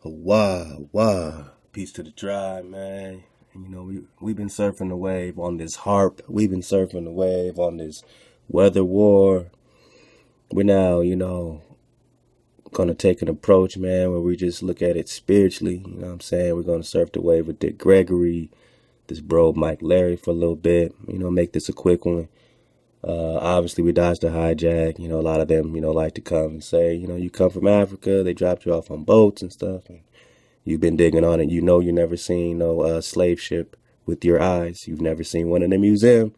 Wah. Peace to the tribe, man. And, we've been surfing the wave on this harp. We've been surfing the wave on this weather war. We're now, going to take an approach, man, where we just look at it spiritually. You know what I'm saying? We're going to surf the wave with Dick Gregory, this bro Mike Larry for a little bit. Make this a quick one. Obviously, we dodged the hijack. A lot of them, like to come and say, you come from Africa. They dropped you off on boats and stuff. And you've been digging on it. You never seen no slave ship with your eyes. You've never seen one in a museum.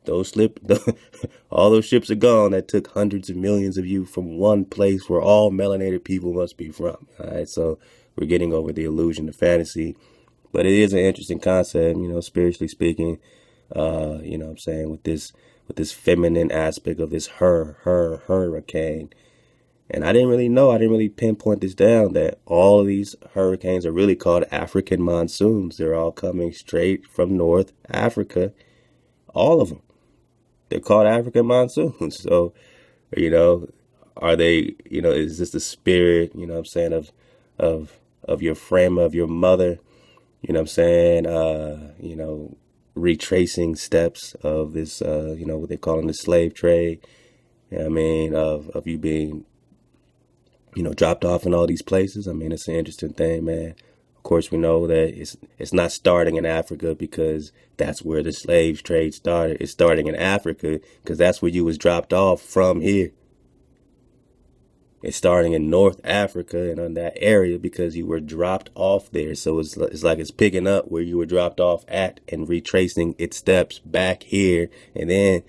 All those ships are gone. That took hundreds of millions of you from one place where all melanated people must be from. All right, so we're getting over the illusion of fantasy, but it is an interesting concept, spiritually speaking. What I'm saying, with this feminine aspect of this hurricane. And I didn't really pinpoint this down, that all of these hurricanes are really called African monsoons. They're all coming straight from North Africa. All of them. They're called African monsoons. So, are they, is this the spirit, of your frame, of your mother, retracing steps of this, what they're calling the slave trade. Of you being, dropped off in all these places. It's an interesting thing, man. Of course, we know that it's not starting in Africa because that's where the slave trade started. It's starting in Africa because that's where you was dropped off from here. It's starting in North Africa and on that area because you were dropped off there. So it's like it's picking up where you were dropped off at and retracing its steps back here, and then,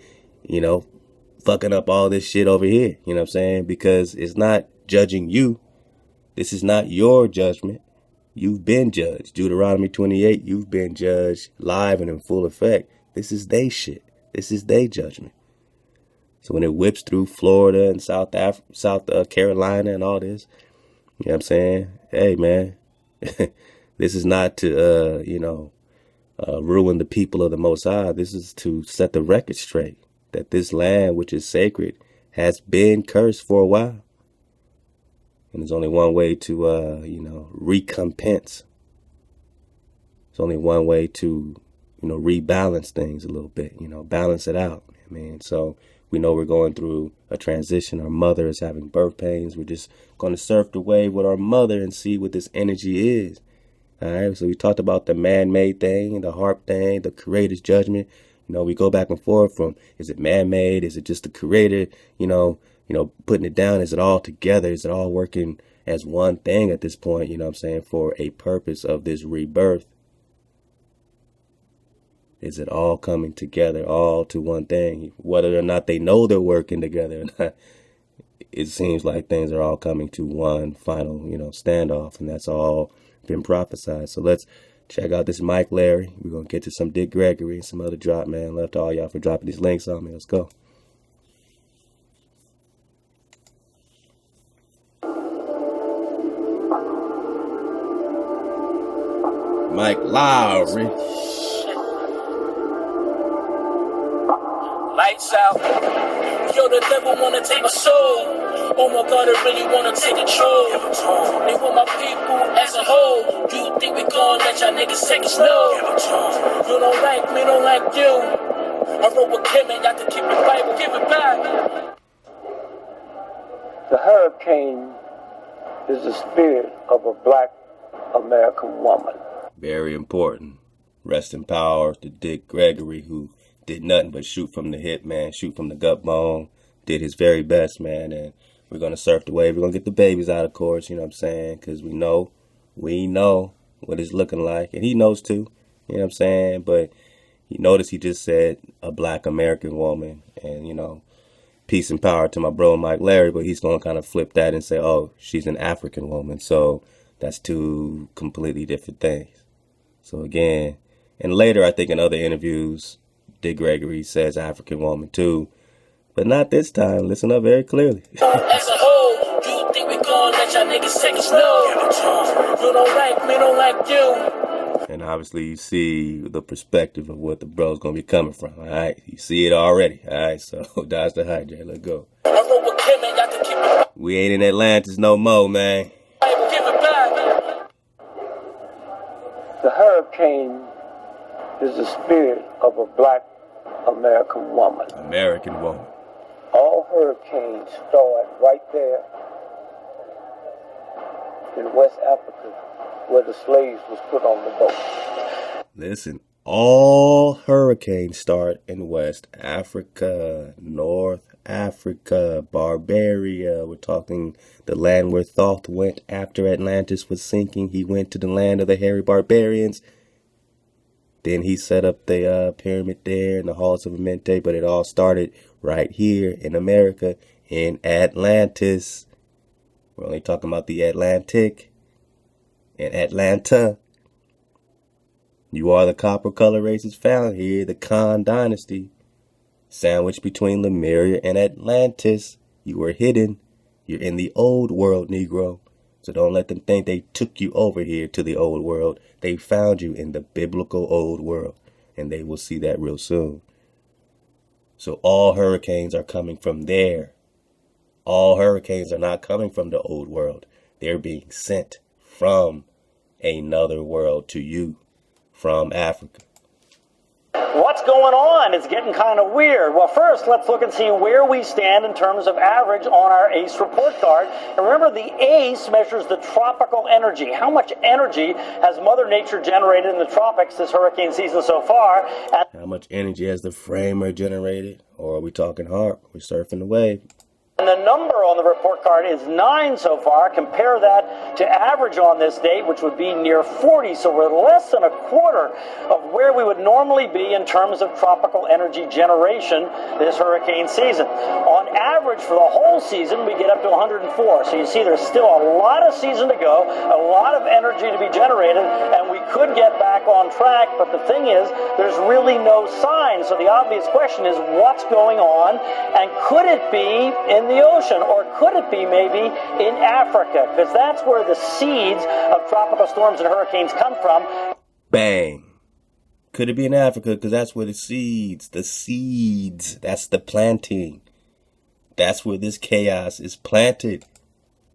fucking up all this shit over here. You know what I'm saying? Because it's not judging you. This is not your judgment. You've been judged. Deuteronomy 28, you've been judged live and in full effect. This is they shit. This is they judgment. So when it whips through Florida and South Carolina and all this, you know what I'm saying? Hey, man, this is not to, ruin the people of the Most High. This is to set the record straight that this land, which is sacred, has been cursed for a while. And there's only one way to, recompense. There's only one way to, rebalance things a little bit, balance it out. So we know we're going through a transition. Our mother is having birth pains. We're just going to surf the wave with our mother and see what this energy is. All right. So we talked about the man-made thing, the harp thing, the creator's judgment. We go back and forth from, is it man-made? Is it just the creator, putting it down? Is it all together? Is it all working as one thing at this point, for a purpose of this rebirth? Is it all coming together, all to one thing? Whether or not they know they're working together or not, it seems like things are all coming to one final, standoff, and that's all been prophesied. So let's check out this Mike Larry. We're going to get to some Dick Gregory and some other drop, man. Love to all y'all for dropping these links on me. Let's go. Mike Lowry. Lights out. Yo, the devil wanna take my soul. Oh my God, they really wanna take control. They want my people as a whole. You think we gon' let y'all niggas take us? No. You don't like me, don't like you. I wrote with Kim and y'all can keep your Bible, give it back. The hurricane is the spirit of a black American woman. Very important. Rest in power to Dick Gregory, who did nothing but shoot from the hip, man. Shoot from the gut bone. Did his very best, man. And we're going to surf the wave. We're going to get the babies out, of course, because we know what it's looking like. And he knows too, But you notice he just said a black American woman. And, peace and power to my bro Mike Larry. But he's going to kind of flip that and say, oh, she's an African woman. So that's two completely different things. So again, and later I think in other interviews, Dick Gregory says African woman too, but not this time. Listen up very clearly. As a whole, you think we gon' let y'all niggas take us? No. You don't like me, don't like you. And obviously you see the perspective of what the bro's gonna be coming from. All right, you see it already. All right, so dodge the hijack. Let's go. We ain't in Atlantis no more, man. Give it back. The hurricane is the spirit of a black American woman. American woman. All hurricanes start right there in West Africa where the slaves was put on the boat. Listen, all hurricanes start in West Africa, North Africa, Barbaria. We're talking the land where Thoth went after Atlantis was sinking. He went to the land of the hairy barbarians. Then he set up the pyramid there in the halls of Amente, but it all started right here in America, in Atlantis. We're only talking about the Atlantic and Atlanta. You are the copper color races found here, the Khan dynasty, sandwiched between Lemuria and Atlantis. You were hidden. You're in the old world, Negro. So don't let them think they took you over here to the old world. They found you in the biblical old world, and they will see that real soon. So all hurricanes are coming from there. All hurricanes are not coming from the old world. They're being sent from another world to you, from Africa. What's going on? It's getting kind of weird. Well, first, let's look and see where we stand in terms of average on our ACE report card. And remember, the ACE measures the tropical energy. How much energy has Mother Nature generated in the tropics this hurricane season so far? How much energy has the framer generated? Or are we talking harp? We're surfing the wave. And the number on the report card is 9 so far. Compare that to average on this date, which would be near 40. So we're less than a quarter of where we would normally be in terms of tropical energy generation this hurricane season. On average for the whole season, we get up to 104. So you see there's still a lot of season to go, a lot of energy to be generated, and we could get back on track. But the thing is, there's really no sign. So the obvious question is, what's going on? And could it be in the ocean, or could it be maybe in Africa? Because that's where the seeds of tropical storms and hurricanes come from. Bang. Could it be in Africa? Because that's where the seeds, that's the planting. That's where this chaos is planted.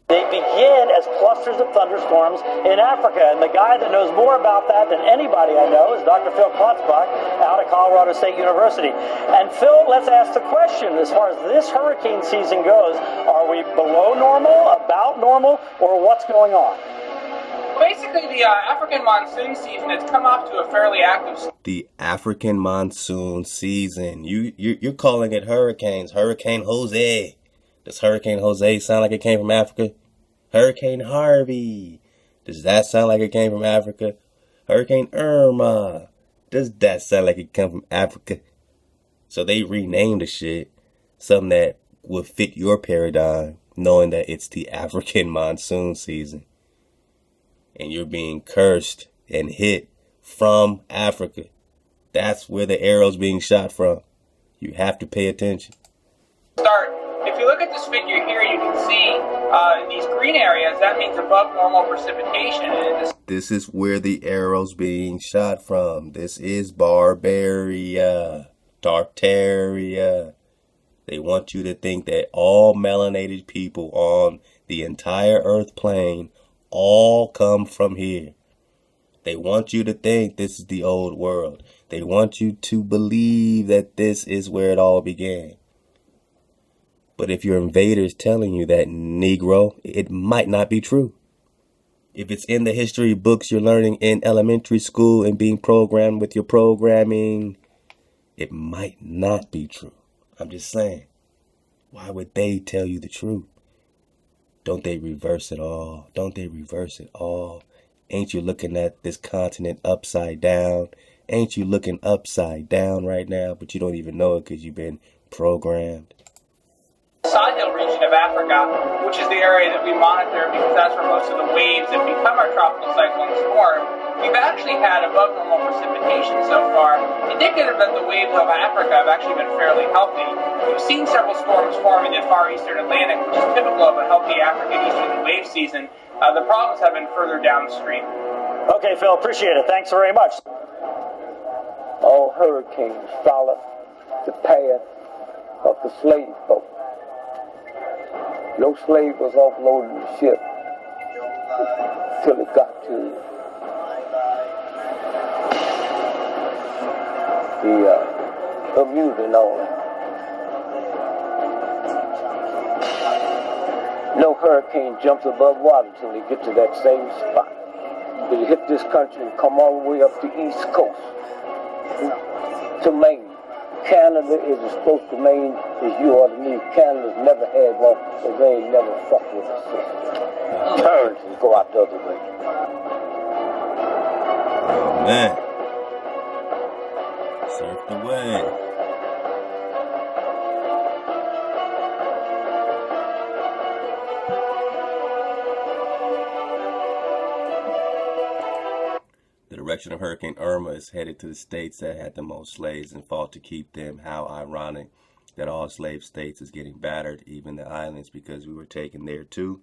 They begin as clusters of thunderstorms in Africa. And the guy that knows more about that than anybody I know is Dr. Phil Klotzbach out of Colorado State University. And Phil, let's ask the question, as far as this hurricane season goes, are we below normal, about normal, or what's going on? Basically, the African monsoon season has come off to a fairly active... The African monsoon season. You're calling it hurricanes. Hurricane Jose. Does Hurricane Jose sound like it came from Africa? Hurricane Harvey. Does that sound like it came from Africa? Hurricane Irma. Does that sound like it come from Africa? So they renamed the shit something that would fit your paradigm, knowing that it's the African monsoon season. And you're being cursed and hit from Africa. That's where the arrow's being shot from. You have to pay attention. If you look at this figure here, you can see in these green areas, that means above normal precipitation. And this is where the arrow's being shot from. This is Barbaria, Tartaria. They want you to think that all melanated people on the entire earth plane all come from here. They want you to think this is the old world. They want you to believe that this is where it all began. But if your invader is telling you that, Negro, it might not be true. If it's in the history books you're learning in elementary school and being programmed with your programming, it might not be true. I'm just saying, why would they tell you the truth? Don't they reverse it all? Don't they reverse it all? Ain't you looking at this continent upside down? Ain't you looking upside down right now, but you don't even know it because you've been programmed? Sahel region of Africa, which is the area that we monitor because that's where most of the waves that become our tropical cyclones form, we've actually had above normal precipitation so far, indicative that the waves of Africa have actually been fairly healthy. We've seen several storms form in the far eastern Atlantic, which is typical of a healthy African easterly wave season. The problems have been further downstream. Okay, Phil, appreciate it. Thanks very much. All hurricanes follow the path of the slave boat. No slave was offloading the ship till it got to the amusing only. No hurricane jumps above water till they get to that same spot. They hit this country and come all the way up the East Coast to Maine. Canada is as close to Maine as you or to me. Canada's never had one, so they ain't never fucked with us. Turns and go out the other way. Oh, man. Surfed away. The direction of Hurricane Irma is headed to the states that had the most slaves and fought to keep them. How ironic that all slave states is getting battered, even the islands, because we were taken there too.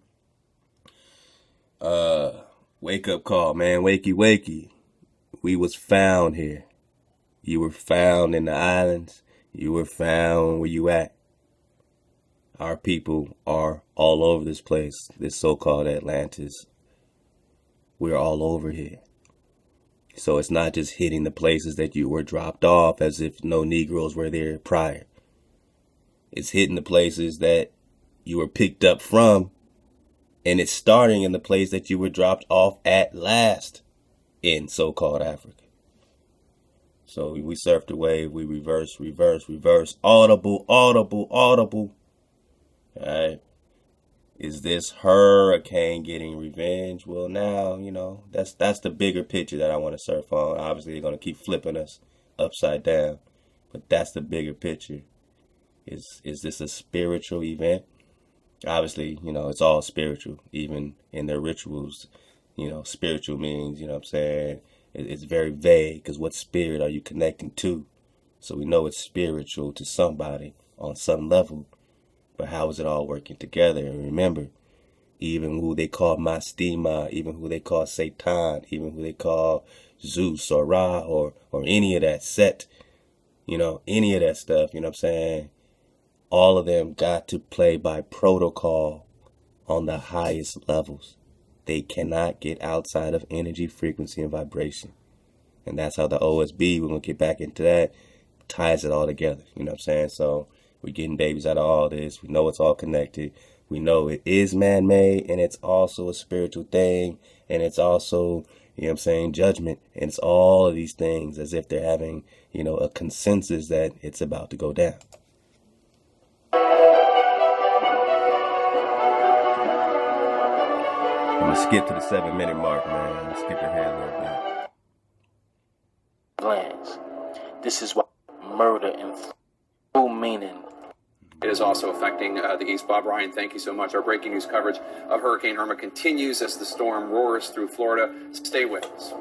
Wake up call, man. Wakey, wakey. We was found here. You were found in the islands. You were found where you at. Our people are all over this place, this so-called Atlantis. We're all over here. So it's not just hitting the places that you were dropped off as if no Negroes were there prior. It's hitting the places that you were picked up from, and it's starting in the place that you were dropped off at last in so-called Africa. So we surfed the wave, we reverse, audible. All right. Is this hurricane getting revenge? Well, now, you know, that's the bigger picture that I want to surf on. Obviously, they're going to keep flipping us upside down, but that's the bigger picture. Is this a spiritual event? Obviously, you know, it's all spiritual, even in their rituals. You know, spiritual means, you know what I'm saying, it's very vague, because what spirit are you connecting to? So we know it's spiritual to somebody on some level. But how is it all working together? And remember, even who they call Mastima, even who they call Satan, even who they call Zeus or Ra or any of that Set, you know, any of that stuff, you know what I'm saying? All of them got to play by protocol on the highest levels. They cannot get outside of energy, frequency, and vibration. And that's how the OSB, we're going to get back into that, ties it all together. You know what I'm saying? So we're getting babies out of all this. We know it's all connected. We know it is man-made, and it's also a spiritual thing. And it's also, you know what I'm saying, judgment. And it's all of these things as if they're having, you know, a consensus that it's about to go down. I'm going to skip to the 7-minute mark, man. Let's skip ahead a little bit. Glands. This is why murder and full meaning. It is also affecting the East. Bob Ryan, thank you so much. Our breaking news coverage of Hurricane Irma continues as the storm roars through Florida. Stay with us.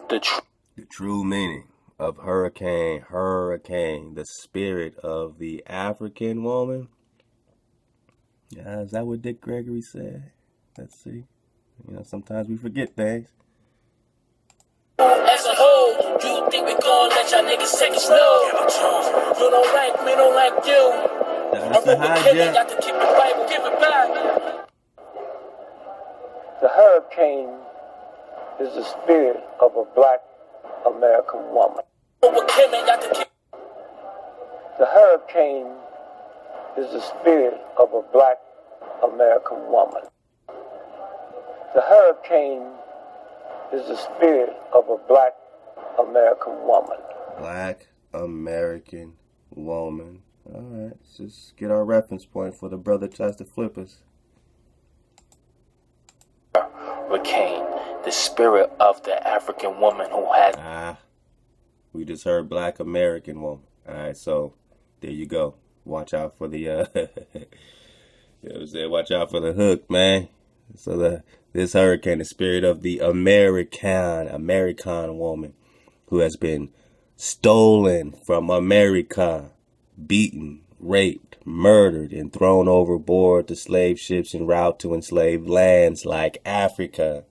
The true meaning of hurricane, the spirit of the African woman. Yeah, is that what Dick Gregory said? Let's see. You know, sometimes we forget things. As a whole, you think we gon' let y'all niggas take it slow? You don't like me, don't like you. That's the hijack. Got to keep it Bible, give it back. The hurricane is the spirit of a black American woman. The hurricane is the spirit of a black American woman. The hurricane is the spirit of a black American woman. Black American woman. All right, let's just get our reference point for the brother tries to flip us. Her-icanes, the spirit of the African woman who has... we just heard black American woman. All right, so there you go. Watch out for the, you know what I'm saying? Watch out for the hook, man. So this hurricane, the spirit of the Ame'rican woman who has been stolen from America, beaten, raped, murdered, and thrown overboard to slave ships en route to enslaved lands like Africa.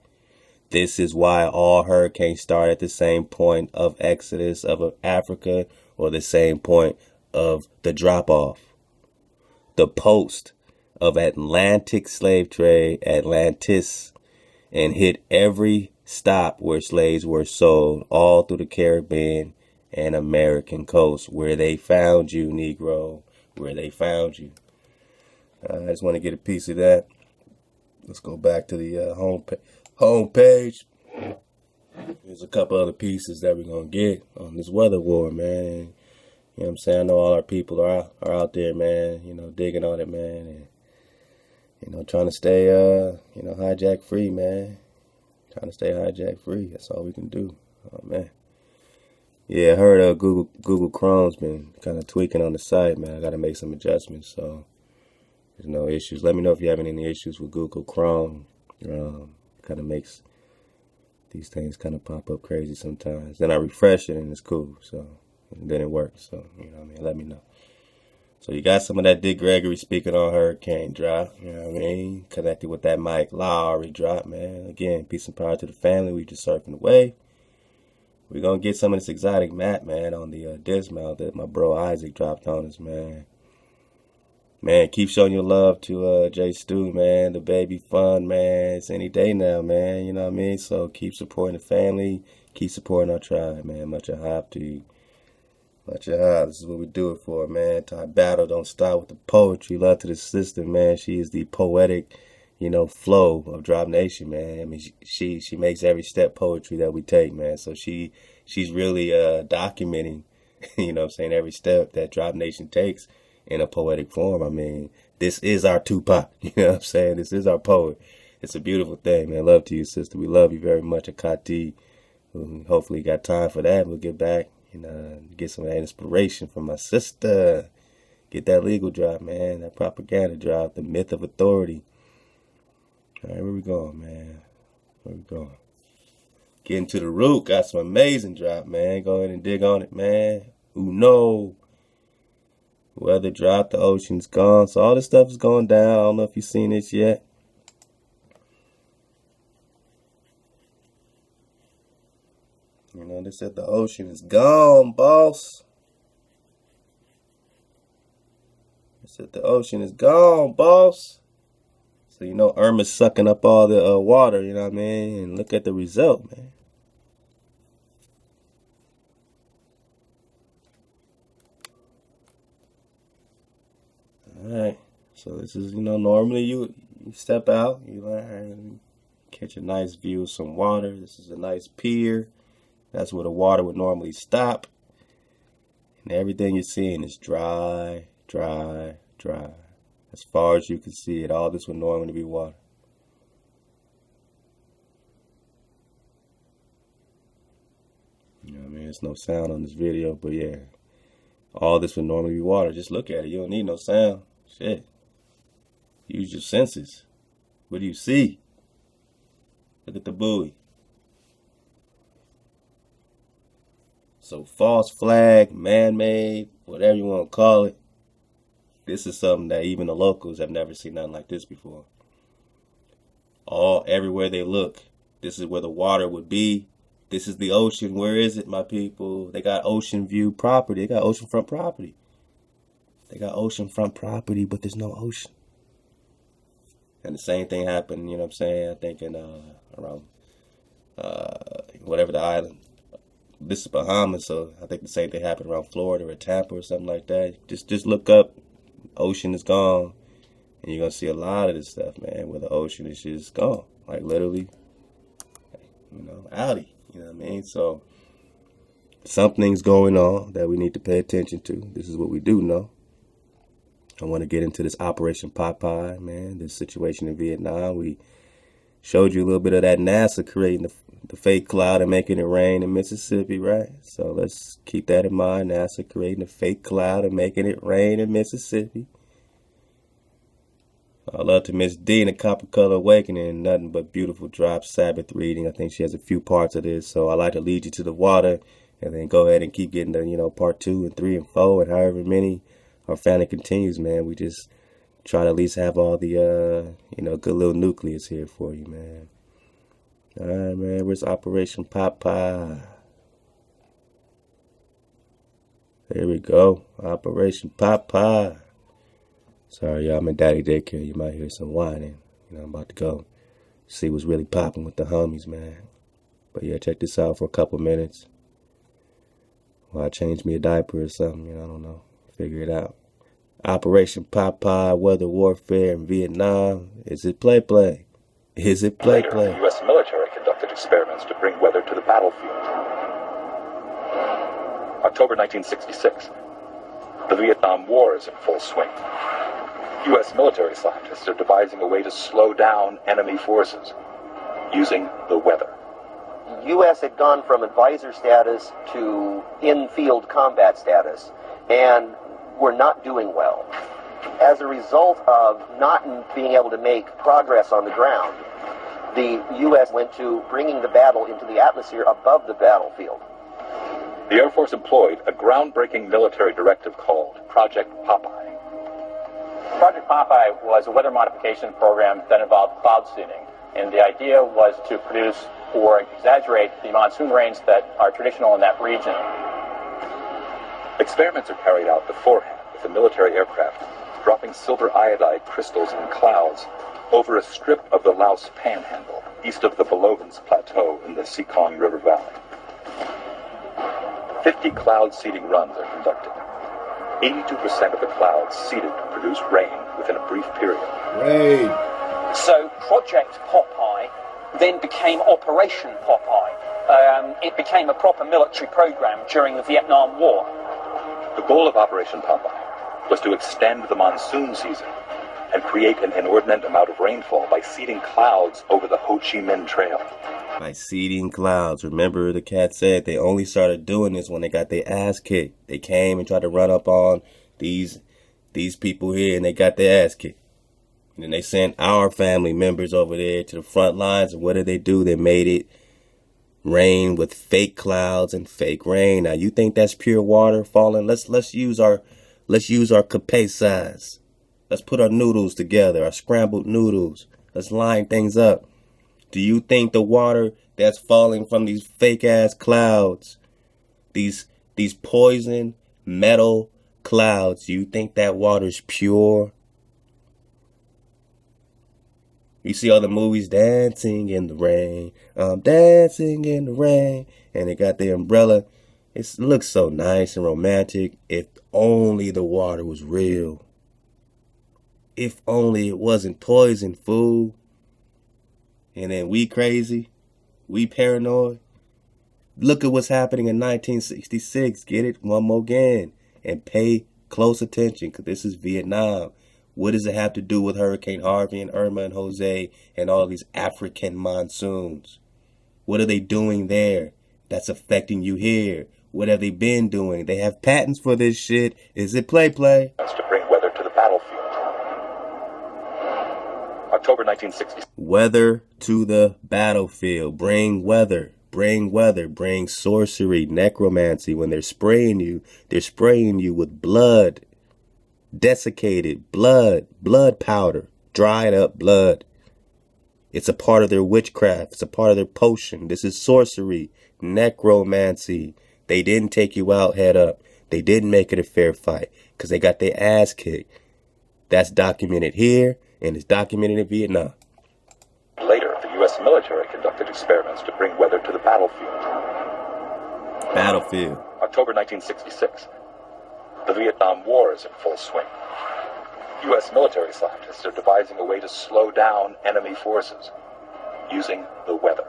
This is why all hurricanes start at the same point of exodus of Africa, or the same point of the drop-off. The post of Atlantic slave trade, Atlantis, and hit every stop where slaves were sold all through the Caribbean and American coast, where they found you, Negro, where they found you. I just want to get a piece of that. Let's go back to the home page. There's a couple other pieces that we're going to get on this weather war, man. You know what I'm saying? I know all our people are out there, man, you know, digging on it, man. And, you know, trying to stay, you know, hijack free, man. Trying to stay hijack free. That's all we can do. Oh, man. Yeah, I heard Google Chrome's been kind of tweaking on the site, man. I got to make some adjustments, so there's no issues. Let me know if you have any issues with Google Chrome. Kind of makes these things kind of pop up crazy sometimes. Then I refresh it and it's cool. So and then it works. So, you know what I mean? Let me know. So you got some of that Dick Gregory speaking on Her-icanes drop. You know what I mean? Connected with that Mike Lowry drop, man. Again, peace and power to the family. We just surfing away. We're going to get some of this exotic map, man, on the dismount that my bro Isaac dropped on us, man. Man, keep showing your love to J Stu, man. The baby fun, man. It's any day now, man. You know what I mean? So keep supporting the family. Keep supporting our tribe, man. Much aloha to you. Much aloha. This is what we do it for, man. Our battle don't stop with the poetry. Love to the sister, man. She is the poetic, you know, flow of Drop Nation, man. I mean, she makes every step poetry that we take, man. So she's really documenting, you know what I'm saying, every step that Drop Nation takes in a poetic form. I mean, this is our Tupac, you know what I'm saying? This is our poet. It's a beautiful thing, man. Love to you, sister. We love you very much. Akati. Hopefully you got time for that. We'll get back and get some of that inspiration from my sister. Get that legal drop, man. That propaganda drop. The myth of authority. All right, where we going, man? Where we going? Getting to the root. Got some amazing drop, man. Go ahead and dig on it, man. Uno. Weather drop. The ocean's gone. So all this stuff is going down. I don't know if you've seen this yet. You know, they said the ocean is gone, boss. They said the ocean is gone, boss. So, you know, Irma's sucking up all the water, you know what I mean? And look at the result, man. All right. So this is, you know, normally you step out, you learn, catch a nice view of some water. This is a nice pier. That's where the water would normally stop. And everything you're seeing is dry, dry, dry. As far as you can see it, all this would normally be water. You know what I mean? There's no sound on this video, but yeah. All this would normally be water. Just look at it. You don't need no sound. Shit. Use your senses. What do you see? Look at the buoy. So false flag, man-made, whatever you want to call it. This is something that even the locals have never seen nothing like this before. Everywhere they look, this is where the water would be. This is the ocean. Where is it, my people? They got ocean view property. They got oceanfront property. They got oceanfront property, but there's no ocean. And the same thing happened, you know what I'm saying? I think in around whatever the island. This is Bahamas, so I think the same thing happened around Florida or Tampa or something like that. Just look up. Ocean is gone, and you're gonna see a lot of this stuff, man, where the ocean is just gone, like literally, you know, outie, you know what I mean? So something's going on that we need to pay attention to. This is what we do know. I want to get into this Operation Papal, man, this situation in Vietnam. We showed you a little bit of that NASA creating the fake cloud and making it rain in Mississippi, right? So let's keep that in mind. NASA creating a fake cloud and making it rain in Mississippi. I love to Miss D in the Copper Color Awakening. Nothing but beautiful drop Sabbath reading. I think she has a few parts of this. So I like to lead you to the water and then go ahead and keep getting the, you know, part 2 and 3 and 4 and however many our family continues, man. We just try to at least have all the, you know, good little nucleus here for you, man. All right, man. Where's Operation Papal? There we go. Operation Papal. Sorry, y'all. I'm in daddy daycare. You might hear some whining. You know, I'm about to go see what's really popping with the homies, man. But yeah, check this out for a couple minutes. While I change me a diaper or something, I don't know. Figure it out. Operation Papal, weather warfare in Vietnam. Is it play? Is it play? Later, the U.S. military conducted experiments to bring weather to the battlefield. October 1966. The Vietnam War is in full swing. U.S. military scientists are devising a way to slow down enemy forces using the weather. The U.S. had gone from advisor status to in-field combat status, and were not doing well. As a result of not being able to make progress on the ground, the U.S. went to bringing the battle into the atmosphere above the battlefield. The Air Force employed a groundbreaking military directive called Project Popeye. Project Popeye was a weather modification program that involved cloud seeding, and the idea was to produce or exaggerate the monsoon rains that are traditional in that region. Experiments are carried out beforehand with a military aircraft dropping silver iodide crystals in clouds over a strip of the Laos Panhandle east of the Belovans Plateau in the Sekong River Valley. 50 cloud seeding runs are conducted. 82% of the clouds seeded to produce rain within a brief period. Rain. So Project Popeye then became Operation Popeye. It became a proper military program during the Vietnam War. The goal of Operation Papal was to extend the monsoon season and create an inordinate amount of rainfall by seeding clouds over the Ho Chi Minh Trail. By seeding clouds. Remember, the cat said they only started doing this when they got their ass kicked. They came and tried to run up on these people here, and they got their ass kicked. And then they sent our family members over there to the front lines, and what did they do? They made it rain with fake clouds and fake rain. Now, you think that's pure water falling? Let's use our capes. Let's put our noodles together, our scrambled noodles. Let's line things up. Do you think the water that's falling from these fake ass clouds, these poison metal clouds, you think that water's pure? You see all the movies, dancing in the rain, I'm dancing in the rain, and they got the umbrella. It looks so nice and romantic. If only the water was real. If only it wasn't poison, fool. And then we crazy, we paranoid. Look at what's happening in 1966. Get it one more again and pay close attention, because this is Vietnam. What does it have to do with Hurricane Harvey and Irma and Jose and all these African monsoons? What are they doing there that's affecting you here? What have they been doing? They have patents for this shit. Is it play? That's to bring weather to the battlefield. October 1960. Weather to the battlefield. Bring weather. Bring weather. Bring sorcery, necromancy. When they're spraying you with blood. Desiccated blood powder, dried up blood. It's a part of their witchcraft. It's a part of their potion. This is sorcery, necromancy. They didn't take you out head up. They didn't make it a fair fight because they got their ass kicked. That's documented here and it's documented in Vietnam. Later, the U.S. military conducted experiments to bring weather to the battlefield. October 1966. The Vietnam War is in full swing. U.S. military scientists are devising a way to slow down enemy forces using the weather.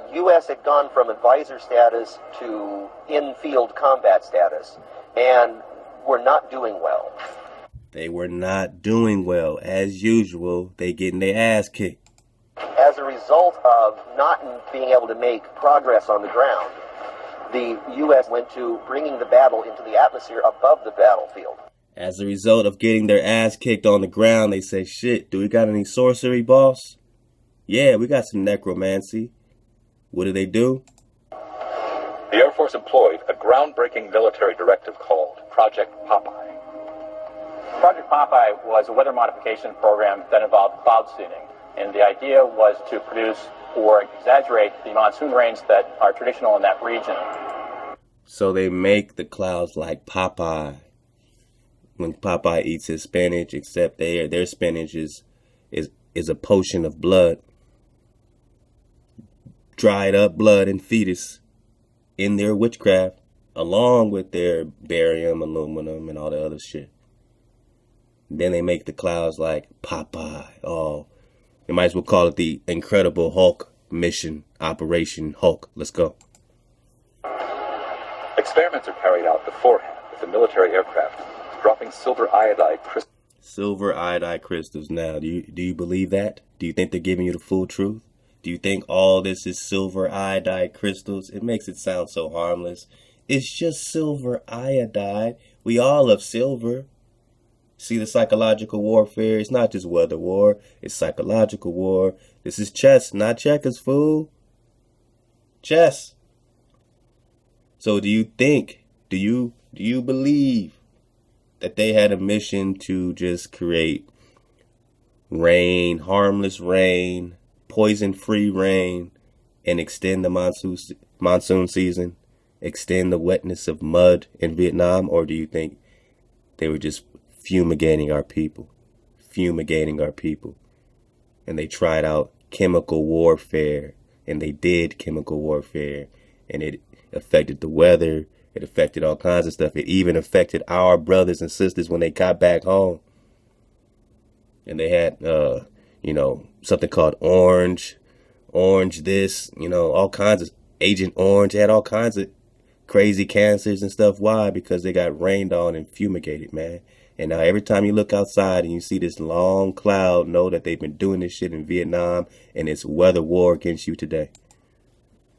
The U.S. had gone from advisor status to in-field combat status, and were not doing well. They were not doing well. As usual, they getting their ass kicked. As a result of not being able to make progress on the ground, the U.S. went to bringing the battle into the atmosphere above the battlefield. As a result of getting their ass kicked on the ground, they say, shit, do we got any sorcery, boss? Yeah, we got some necromancy. What do they do? The Air Force employed a groundbreaking military directive called Project Popeye. Project Popeye was a weather modification program that involved cloud seeding, and the idea was to produce or exaggerate the monsoon rains that are traditional in that region. So they make the clouds like Popeye. When Popeye eats his spinach, except their spinach is a potion of blood. dried up blood and fetus in their witchcraft, along with their barium, aluminum, and all the other shit. Then they make the clouds like Popeye. Oh, you might as well call it the Incredible Hulk mission, Operation Hulk. Let's go. Experiments are carried out beforehand with the military aircraft, dropping silver iodide crystals. Silver iodide crystals. Now, do you believe that? Do you think they're giving you the full truth? Do you think all this is silver iodide crystals? It makes it sound so harmless. It's just silver iodide. We all love silver. See the psychological warfare? It's not just weather war. It's psychological war. This is chess, not checkers, fool. Chess. So do you think, do you believe that they had a mission to just create rain, harmless rain, poison-free rain, and extend the monsoon season, extend the wetness of mud in Vietnam? Or do you think they were just fumigating our people, and they tried out chemical warfare, and they did chemical warfare, and it affected the weather, it affected all kinds of stuff, it even affected our brothers and sisters when they got back home, and they had, something called orange this, all kinds of Agent Orange, had all kinds of crazy cancers and stuff. Why? Because they got rained on and fumigated, man. And now every time you look outside and you see this long cloud, know that they've been doing this shit in Vietnam, and it's weather war against you today.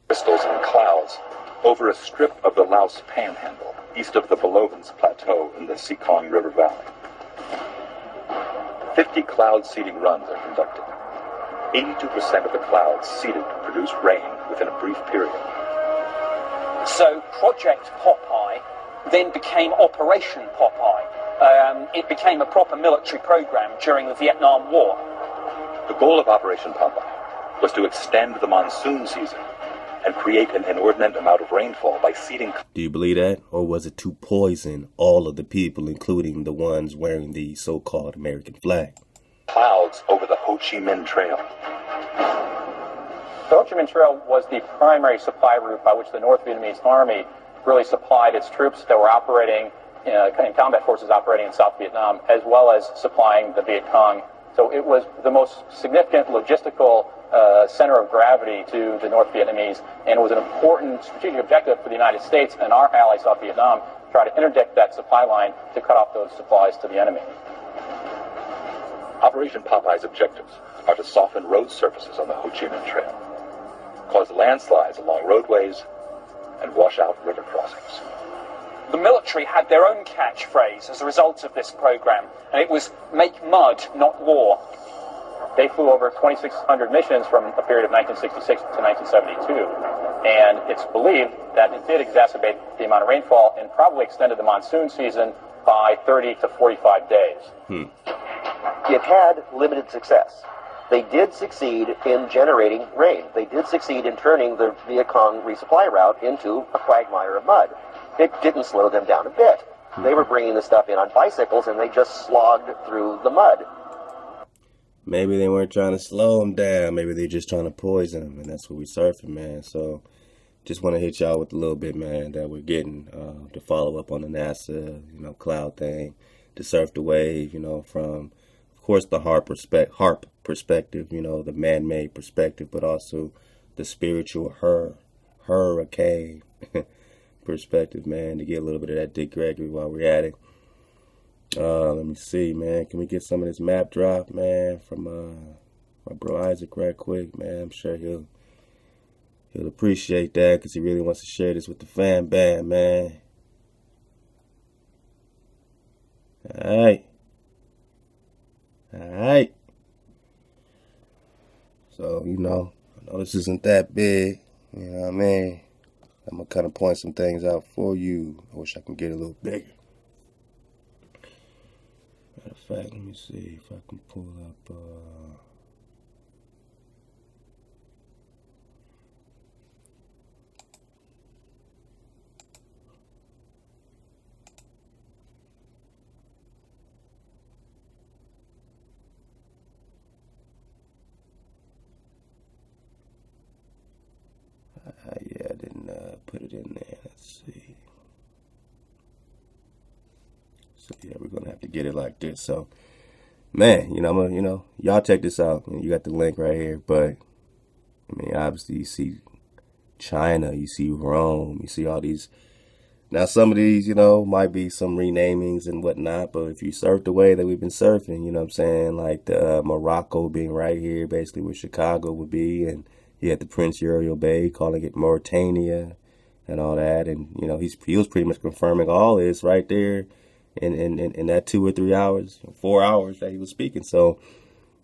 Crystals and clouds over a strip of the Laos Panhandle, east of the Bulletin Plateau in the Mekong River Valley. 50 cloud seeding runs are conducted. 82% of the clouds seeded produce rain within a brief period. So Project Popeye then became Operation Popeye. It became a proper military program during the Vietnam War. The goal of Operation Popeye was to extend the monsoon season and create an inordinate amount of rainfall by seeding. Do you believe that? Or was it to poison all of the people, including the ones wearing the so-called American flag? Clouds over the Ho Chi Minh Trail. The Ho Chi Minh Trail was the primary supply route by which the North Vietnamese Army really supplied its troops that were operating in combat forces operating in South Vietnam, as well as supplying the Viet Cong. So it was the most significant logistical center of gravity to the North Vietnamese, and it was an important strategic objective for the United States and our ally South Vietnam to try to interdict that supply line to cut off those supplies to the enemy. Operation Popeye's objectives are to soften road surfaces on the Ho Chi Minh Trail, cause landslides along roadways, and wash out river crossings. The military had their own catchphrase as a result of this program, and it was "Make mud, not war." They flew over 2,600 missions from a period of 1966 to 1972, and it's believed that it did exacerbate the amount of rainfall and probably extended the monsoon season by 30 to 45 days. It had limited success. They did succeed in generating rain. They did succeed in turning the Viet Cong resupply route into a quagmire of mud. It didn't slow them down a bit. They were bringing the stuff in on bicycles, and they just slogged through the mud. Maybe they weren't trying to slow them down. Maybe they're just trying to poison them, and that's what we're surfing, man. So just want to hit y'all with a little bit, man, that we're getting to follow up on the NASA, cloud thing, to surf the wave, from, of course, the HARP perspective, the man-made perspective, but also the spiritual Her-icanes perspective, man, to get a little bit of that Dick Gregory while we're at it. Let me see, man. Can we get some of this map drop, man, from my bro Isaac right quick, man? I'm sure he'll appreciate that, because he really wants to share this with the fan band, man. All right. So, I know this isn't that big, you know what I mean? I'm going to kind of point some things out for you. I wish I could get a little bigger. Matter of fact, let me see if I can pull up... in there. Let's see. So yeah, we're gonna have to get it like this. So, man, y'all check this out. You got the link right here. But I mean, obviously, you see China, you see Rome, you see all these. Now, some of these, might be some renamings and whatnot, but if you surf the way that we've been surfing, you know what I'm saying, like the Morocco being right here, basically where Chicago would be, and you had the Prince Uriel Bay calling it Mauritania and all that, and, he was pretty much confirming all this right there in that 2 or 3 hours, 4 hours that he was speaking. So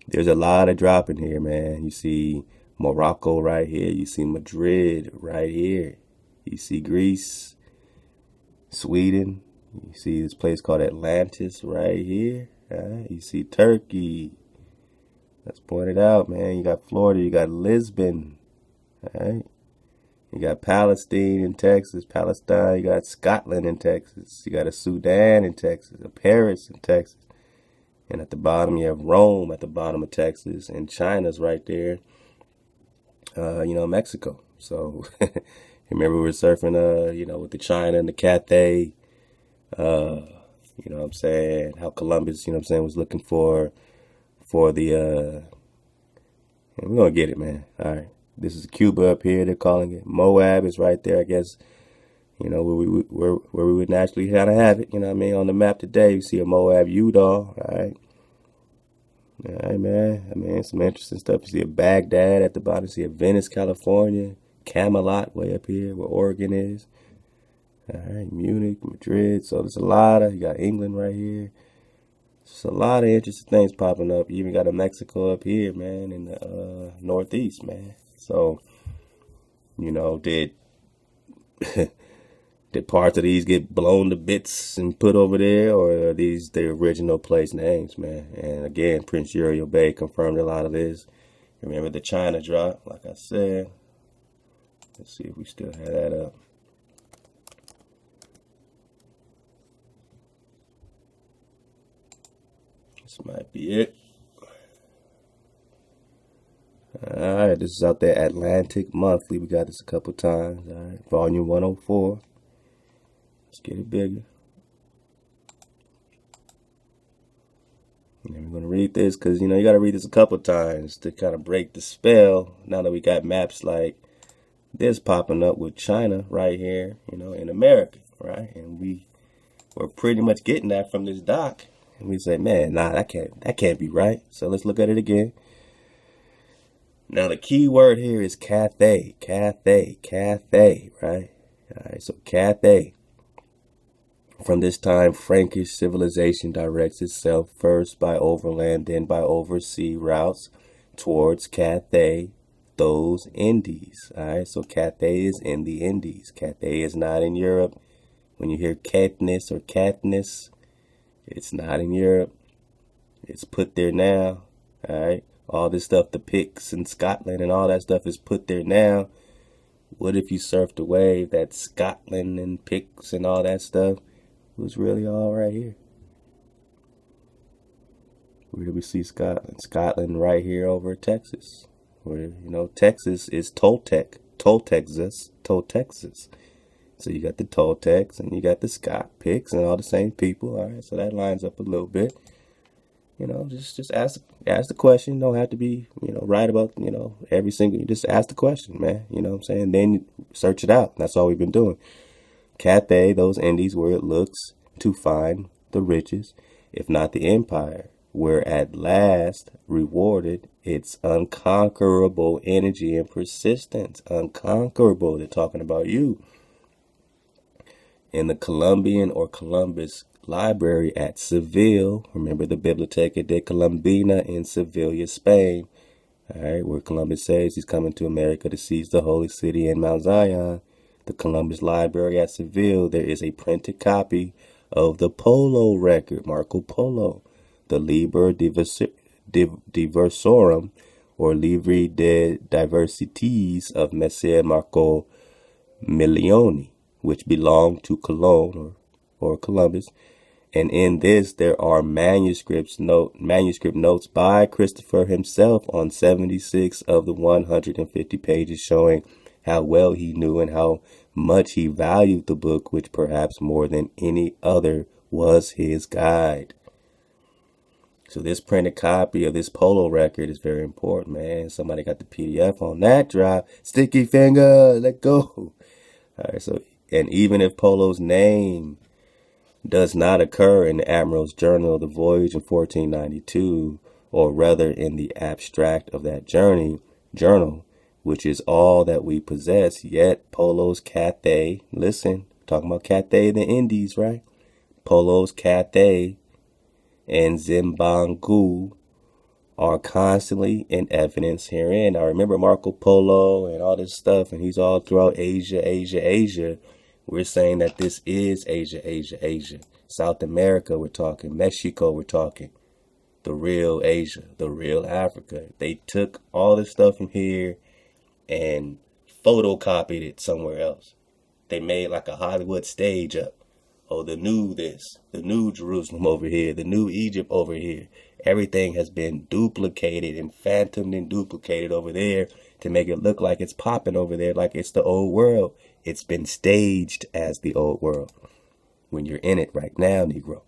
there's a lot of dropping here, man. You see Morocco right here, you see Madrid right here, you see Greece, Sweden, you see this place called Atlantis right here. You see Turkey. Let's point it out, man. You got Florida, you got Lisbon. You got Palestine in Texas, Palestine. You got Scotland in Texas. You got a Sudan in Texas, a Paris in Texas. And at the bottom, you have Rome at the bottom of Texas. And China's right there, Mexico. So remember we were surfing, with the China and the Cathay, you know what I'm saying, how Columbus, was looking for the, we're going to get it, man. All right. This is Cuba up here, they're calling it. Moab is right there, I guess, where we would naturally kind of have it, on the map today. You see a Moab Udall, all right. All right, man. I mean, some interesting stuff. You see a Baghdad at the bottom. You see a Venice, California. Camelot way up here where Oregon is. All right, Munich, Madrid. So there's a lot of, you got England right here. Just a lot of interesting things popping up. You even got a Mexico up here, man, in the northeast, man. So, did did parts of these get blown to bits and put over there, or are these the original place names, man? And again, Prince Uriel Bay confirmed a lot of this. Remember the China drop, like I said. Let's see if we still have that up. This might be it. Alright, this is out there, Atlantic Monthly. We got this a couple times. Alright, volume 104. Let's get it bigger. And then we're going to read this because, you got to read this a couple times to kind of break the spell. Now that we got maps like this popping up with China right here, in America, right? And we're pretty much getting that from this doc. And we say, man, nah, that can't be right. So let's look at it again. Now the key word here is Cathay, right? All right, so Cathay. From this time, Frankish civilization directs itself first by overland, then by oversea routes towards Cathay, those Indies. All right, so Cathay is in the Indies. Cathay is not in Europe. When you hear Caithness or Caithness, it's not in Europe. It's put there now. All right, all this stuff, the Picts in Scotland and all that stuff is put there now. What if you surfed a wave that Scotland and Picts and all that stuff was really all right here? Where do we see Scotland? Scotland right here over Texas. Where, Texas is Toltec, Texas. So you got the Toltecs and you got the Scott Picts and all the same people. All right, so that lines up a little bit. Just ask the question. Don't have to be, right about, every single, you just ask the question, man. You know what I'm saying? Then you search it out. That's all we've been doing. Cathay, those Indies where it looks to find the riches, if not the empire, where at last rewarded its unconquerable energy and persistence. Unconquerable, they're talking about you. In the Columbian or Columbus Library at Seville, remember the Biblioteca de Colombina in Sevilla, Spain, all right, where Columbus says he's coming to America to seize the holy city and Mount Zion. The Columbus Library at Seville, there is a printed copy of the Polo record, Marco Polo, the Liber Diversorum, or Livre de Diversities of Messer Marco Milioni, which belonged to Cologne or Columbus. And in this, there are manuscript notes by Christopher himself on 76 of the 150 pages, showing how well he knew and how Much he valued the book, which perhaps more than any other was his guide. So this printed copy of this Polo record is very important, man. Somebody got the PDF on that drive. Sticky finger, let go. All right, so, and even if Polo's name does not occur in the Admiral's Journal of the Voyage in 1492, or rather in the abstract of that journal, which is all that we possess, yet Polo's Cathay, listen, talking about Cathay the Indies, right? Polo's Cathay and Zimbangu are constantly in evidence herein. Now remember Marco Polo and all this stuff, and he's all throughout Asia. We're saying that this is Asia. South America, we're talking. Mexico, we're talking. The real Asia, the real Africa. They took all this stuff from here and photocopied it somewhere else. They made like a Hollywood stage up. Oh, the new this, the new Jerusalem over here, the new Egypt over here. Everything has been duplicated and phantomed and duplicated over there to make it look like it's popping over there, like it's the old world. It's been staged as the old world when you're in it right now, Negro.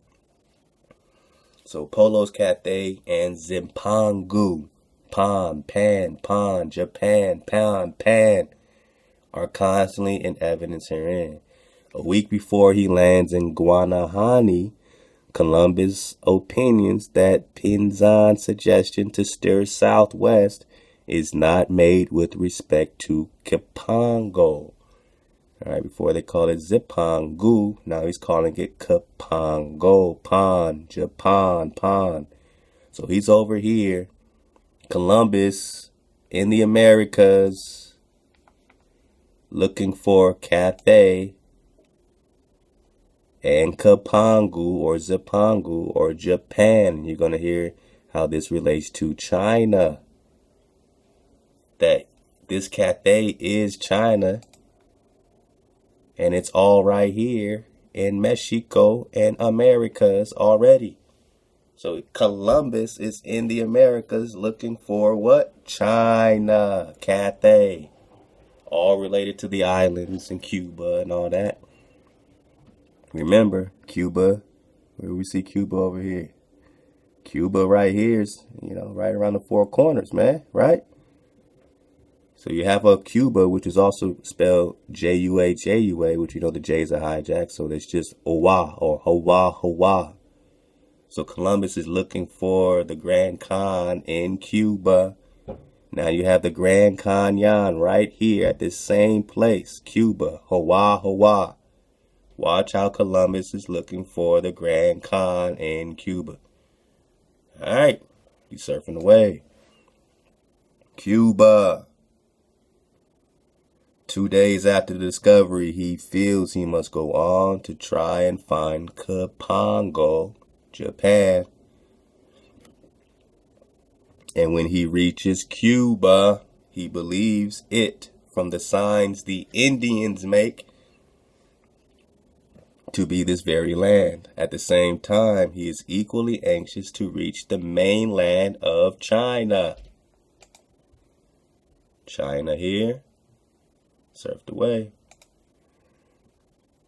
So Polo's Cathay and Zimpangu, Pan, Japan, Pan, are constantly in evidence herein. A week before he lands in Guanahani, Columbus opinions that Pinzon's suggestion to steer southwest is not made with respect to Kapango. All right, before they call it Zipangu, now he's calling it Kapango, Japan. So he's over here, Columbus in the Americas, looking for Cathay and Kapangu or Zipangu or Japan. You're going to hear how this relates to China. That this Cathay is China. And it's all right here in Mexico and Americas already. So Columbus is in the Americas looking for what? China. Cathay. All related to the islands and Cuba and all that. Remember, Cuba, where we see Cuba over here. Cuba right here is, right around the four corners, man, right? So you have a Cuba, which is also spelled J-U-A, which the J's are hijacked. So that's just Owa or Hawa. So Columbus is looking for the Grand Khan in Cuba. Now you have the Grand Canyon right here at this same place, Cuba, Hawa. Watch how Columbus is looking for the Grand Khan in Cuba. All right, he's surfing away. Cuba. 2 days after the discovery, he feels he must go on to try and find Kapango, Japan. And when he reaches Cuba, he believes it, from the signs the Indians make, to be this very land. At the same time, he is equally anxious to reach the mainland of China. China here, surfed away.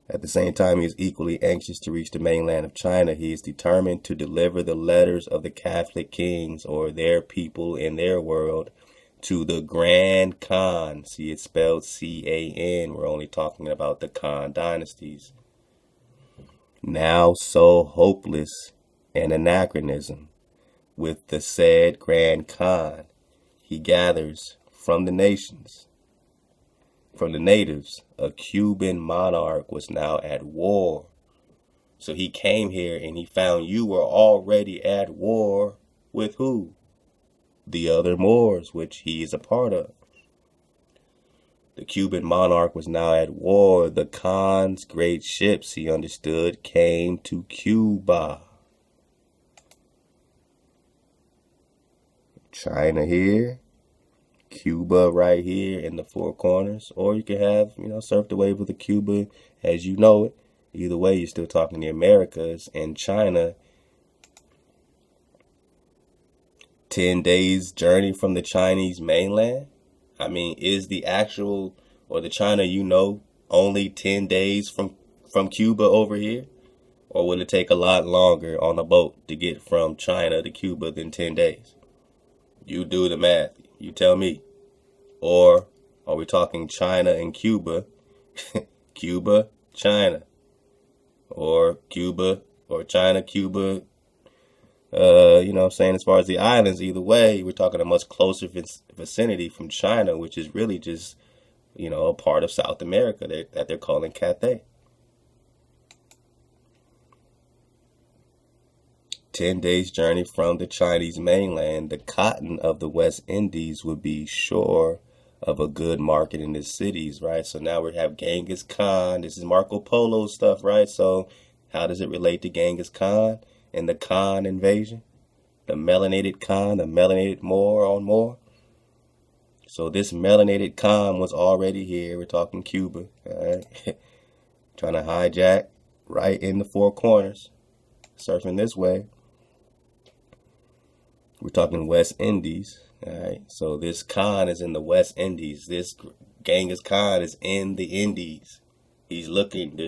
At the same time, he is equally anxious to reach the mainland of China. He is determined to deliver the letters of the Catholic kings, or their people in their world, to the Grand Khan. See, it's spelled C-A-N. We're only talking about the Khan dynasties. Now so hopeless an anachronism, with the said Grand Khan, he gathers from the natives, a Cuban monarch was now at war. So he came here and he found you were already at war with who? The other Moors, which he is a part of. The Cuban monarch was now at war. The Khan's great ships, he understood, came to Cuba. China here, Cuba right here in the four corners. Or you could have, surf the wave of the Cuba as you know it. Either way, you're still talking the Americas and China. 10 days journey from the Chinese mainland. I mean, is the actual, or the China only 10 days from Cuba over here? Or will it take a lot longer on a boat to get from China to Cuba than 10 days? You do the math. You tell me. Or are we talking China and Cuba? Cuba, China. Or Cuba, or China, Cuba. You know what I'm saying? As far as the islands, either way, we're talking a much closer vicinity from China, which is really just, you know, a part of South America that they're calling Cathay. 10 days journey from the Chinese mainland, the cotton of the West Indies would be sure of a good market in the cities, right? So now we have Genghis Khan. This is Marco Polo stuff, right? So how does it relate to Genghis Khan and the Khan invasion? The melanated Khan, the melanated Moor on Moor. So this melanated Khan was already here. We're talking Cuba, all right? Trying to hijack right in the four corners, surfing this way. We're talking West Indies, all right? So this Khan is in the West Indies. This Genghis Khan is in the Indies. He's looking,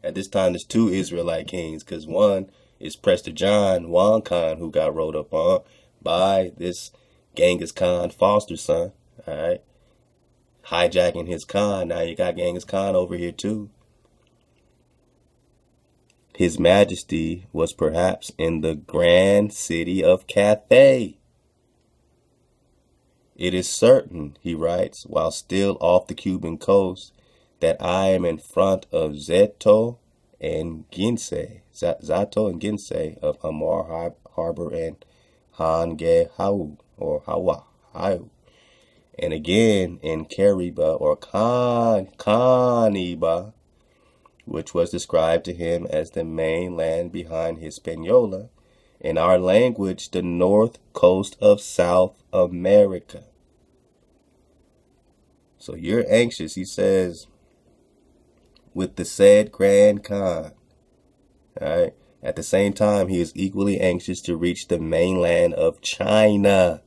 at this time, there's two Israelite kings, because one is Prester John Juan Khan, who got rolled up on by this Genghis Khan foster son, all right? Hijacking his Khan. Now you got Genghis Khan over here too. His Majesty was perhaps in the grand city of Cathay. It is certain, he writes, while still off the Cuban coast, that I am in front of Zato and Ginse of Amar Harbor and Hangehau or Hawa. And again in Cariba or Caniba, which was described to him as the mainland behind Hispaniola, in our language, the north coast of South America. So you're anxious, he says, with the said Grand Khan. All right. At the same time, he is equally anxious to reach the mainland of China.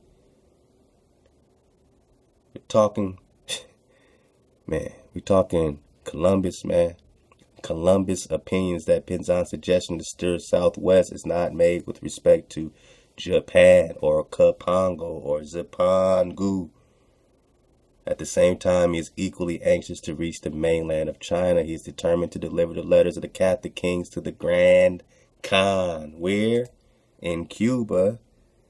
We're talking, man, we're talking Columbus, man. Columbus opinions that Pinzon's suggestion to steer southwest is not made with respect to Japan or Kapango or Zipangu. At the same time, he is equally anxious to reach the mainland of China. He is determined to deliver the letters of the Catholic kings to the Grand Khan. Where? In Cuba,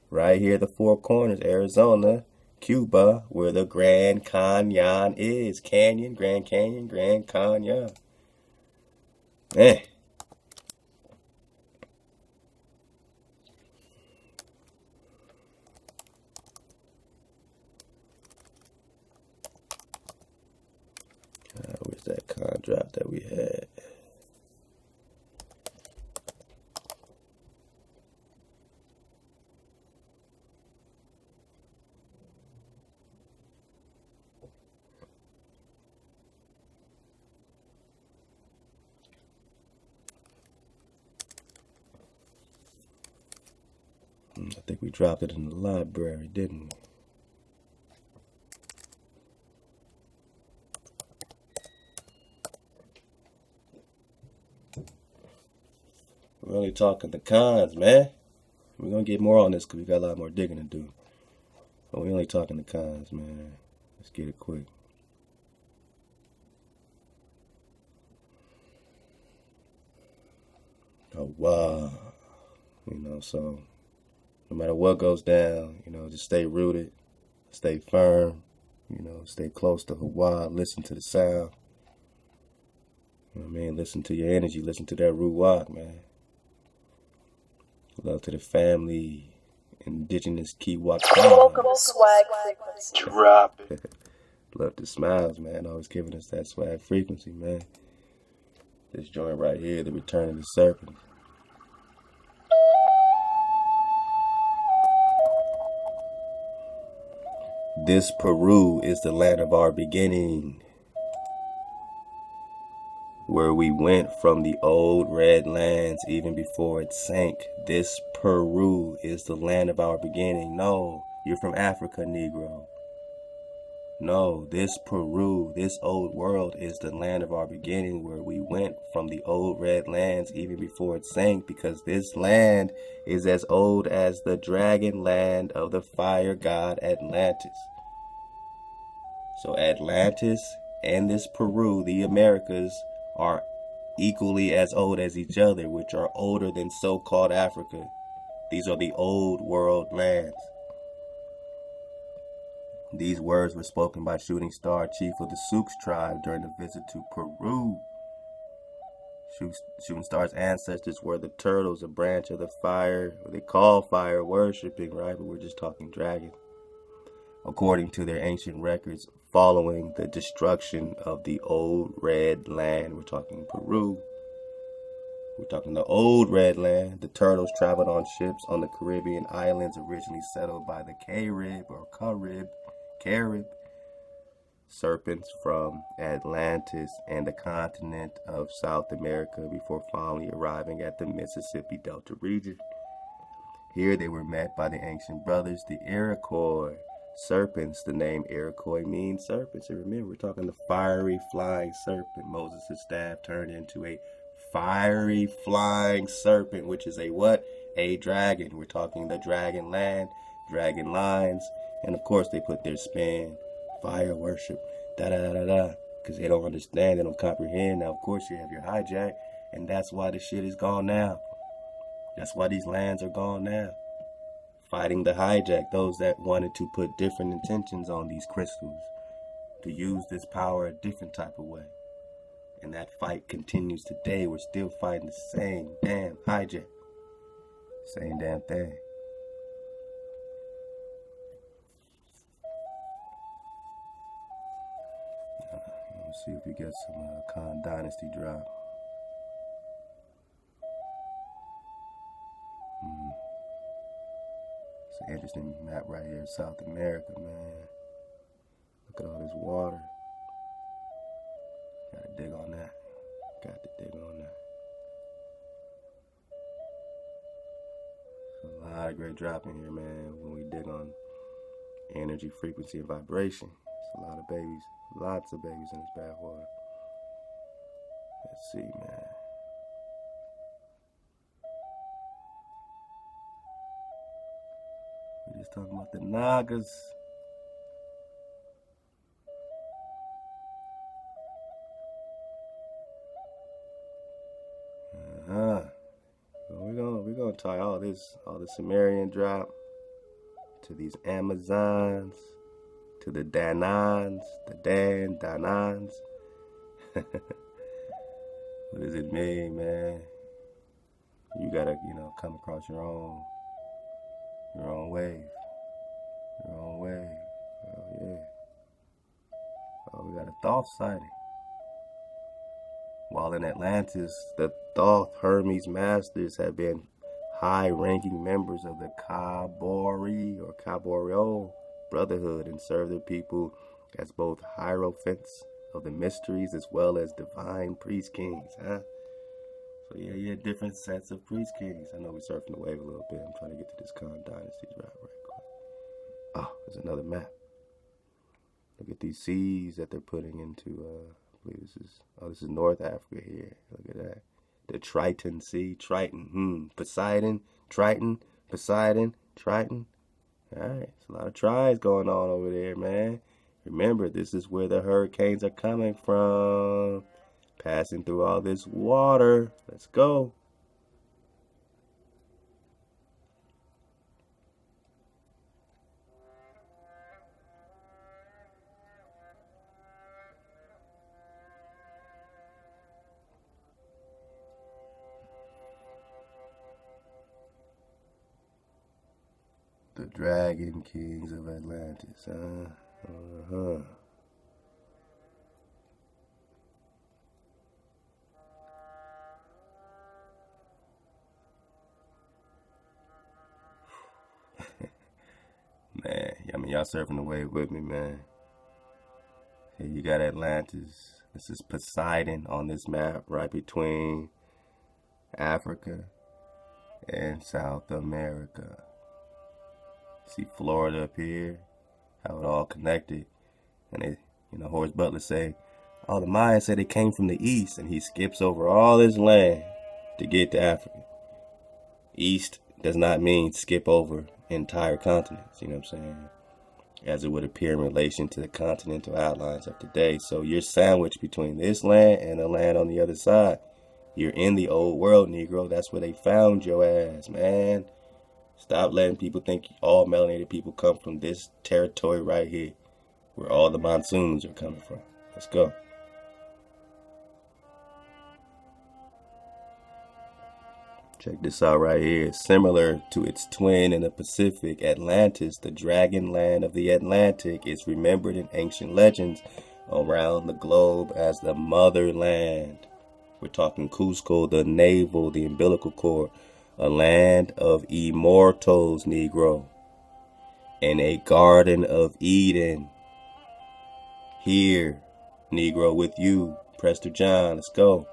right here, the four corners, Arizona, Cuba, where the Grand Canyon is. Canyon, Grand Canyon, Grand Canyon. Man. Where's that con drop that we had? I think we dropped it in the library, didn't we? We're only talking the cons, man. We're going to get more on this because we got a lot more digging to do. But we're only talking the cons, man. Let's get it quick. Oh, wow. You know, so no matter what goes down, you know, just stay rooted, stay firm, you know, stay close to Hawaii, listen to the sound. You know what I mean? Listen to your energy, listen to that Ruwak, man. Love to the family, indigenous Kiwak. Welcome to swag frequency. Drop it. Love the smiles, man. Always giving us that swag frequency, man. This joint right here, the return of the serpent. This Peru is the land of our beginning, where we went from the old red lands even before it sank. This Peru is the land of our beginning. No, you're from Africa, Negro. No, this Peru, this old world is the land of our beginning, where we went from the old red lands even before it sank, because this land is as old as the dragon land of the fire god Atlantis. So Atlantis and this Peru, the Americas, are equally as old as each other, which are older than so-called Africa. These are the old world lands. These words were spoken by Shooting Star, chief of the Sioux tribe, during a visit to Peru. Shooting Star's ancestors were the turtles, a branch of the fire, what they call fire worshipping, right? But we're just talking dragon. According to their ancient records, following the destruction of the old red land, we're talking Peru. We're talking the old red land. The turtles traveled on ships on the Caribbean islands originally settled by the Carib serpents from Atlantis and the continent of South America before finally arriving at the Mississippi Delta region. Here they were met by the ancient brothers, the Iroquois. Serpents, the name Iroquois means serpents. And remember, we're talking the fiery flying serpent. Moses' staff turned into a fiery flying serpent, which is a what? A dragon. We're talking the dragon land, dragon lines, and of course they put their spin, fire worship, because they don't understand, they don't comprehend. Now of course you have your hijack, and that's why the shit is gone now. That's why these lands are gone now. Fighting the hijack, those that wanted to put different intentions on these crystals, to use this power a different type of way. And that fight continues today. We're still fighting the same damn hijack. Same damn thing. Let's see if we get some Khan Dynasty drop. It's an interesting map right here in South America, man. Look at all this water. Gotta dig on that. Got to dig on that. There's a lot of great drop in here, man, when we dig on energy, frequency, and vibration. There's a lot of babies. Lots of babies in this bad water. Let's see, man. We're just talking about the Nagas. We're gonna tie all the Sumerian drop to these Amazons, to the Danans, Danans. What does it mean, man? You gotta, come across your own wave. Your own wave. Oh yeah. Oh, we got a Thoth sighting. While in Atlantis, the Thoth Hermes masters have been high-ranking members of the Kabori or Kaborio Brotherhood and serve their people as both hierophants of the mysteries as well as divine priest kings, huh? So yeah, different sets of priest kings. I know we're surfing the wave a little bit. I'm trying to get to this Khan Dynasty drop right quick. Oh, there's another map. Look at these seas that they're putting into, I believe this is North Africa here. Look at that. The Triton Sea, Triton, Poseidon, Triton, Poseidon, Triton. All right, it's a lot of tries going on over there, man. Remember, this is where the hurricanes are coming from. Passing through all this water. Let's go. The Dragon Kings of Atlantis, huh? Man, y'all surfing the wave with me, man. Here you got Atlantis. This is Poseidon on this map, right between Africa and South America. See Florida up here, how it all connected. And they, Horace Butler say, oh, the Mayans say they came from the east, and he skips over all this land to get to Africa. East does not mean skip over entire continents, you know what I'm saying? As it would appear in relation to the continental outlines of today. So you're sandwiched between this land and the land on the other side. You're in the old world, Negro. That's where they found your ass, man. Stop letting people think all melanated people come from this territory right here, where all the monsoons are coming from. Let's go. Check this out right here. Similar to its twin in the Pacific, Atlantis, the dragon land of the Atlantic, is remembered in ancient legends around the globe as the motherland. We're talking Cuzco, the navel, the umbilical cord, a land of immortals, Negro, and a garden of Eden. Here, Negro, with you, Prester John, let's go.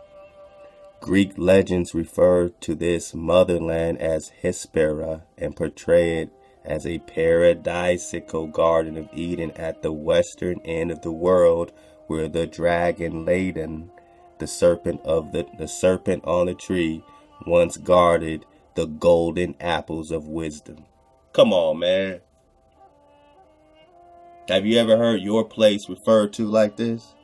Greek legends refer to this motherland as Hespera and portray it as a paradisical garden of Eden at the western end of the world, where the dragon laden, the serpent on the tree, once guarded the golden apples of wisdom. Come on, man. Have you ever heard your place referred to like this?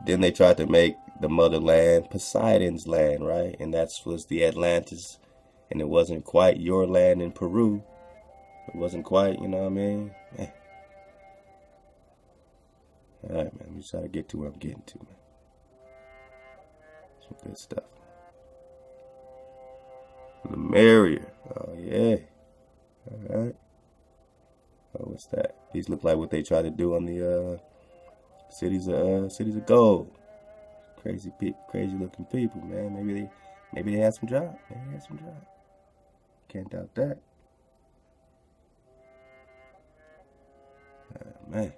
Then they tried to make the motherland Poseidon's land, right? And that was the Atlantis. And it wasn't quite your land in Peru. It wasn't quite, you know what I mean? All right, man. Let me try to get to where I'm getting to, man. Some good stuff. Lemuria. Oh, yeah. All right. Oh, what's that? These look like what they try to do on the cities of gold. Crazy looking people, man. Maybe they had some job. Can't doubt that. Man.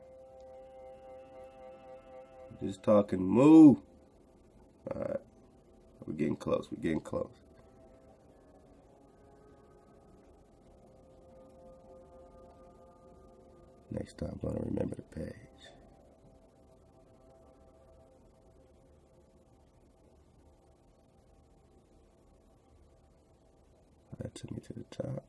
Just talking move. Alright. We're getting close. Next time I'm gonna remember the page. That took me to the top.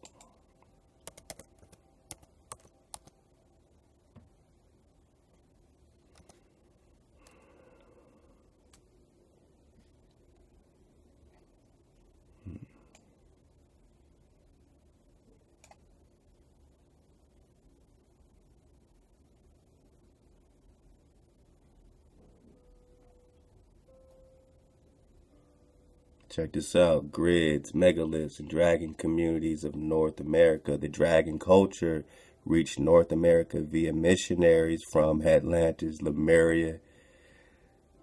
Check this out. Grids, megaliths, and dragon communities of North America. The dragon culture reached North America via missionaries from Atlantis, Lemuria.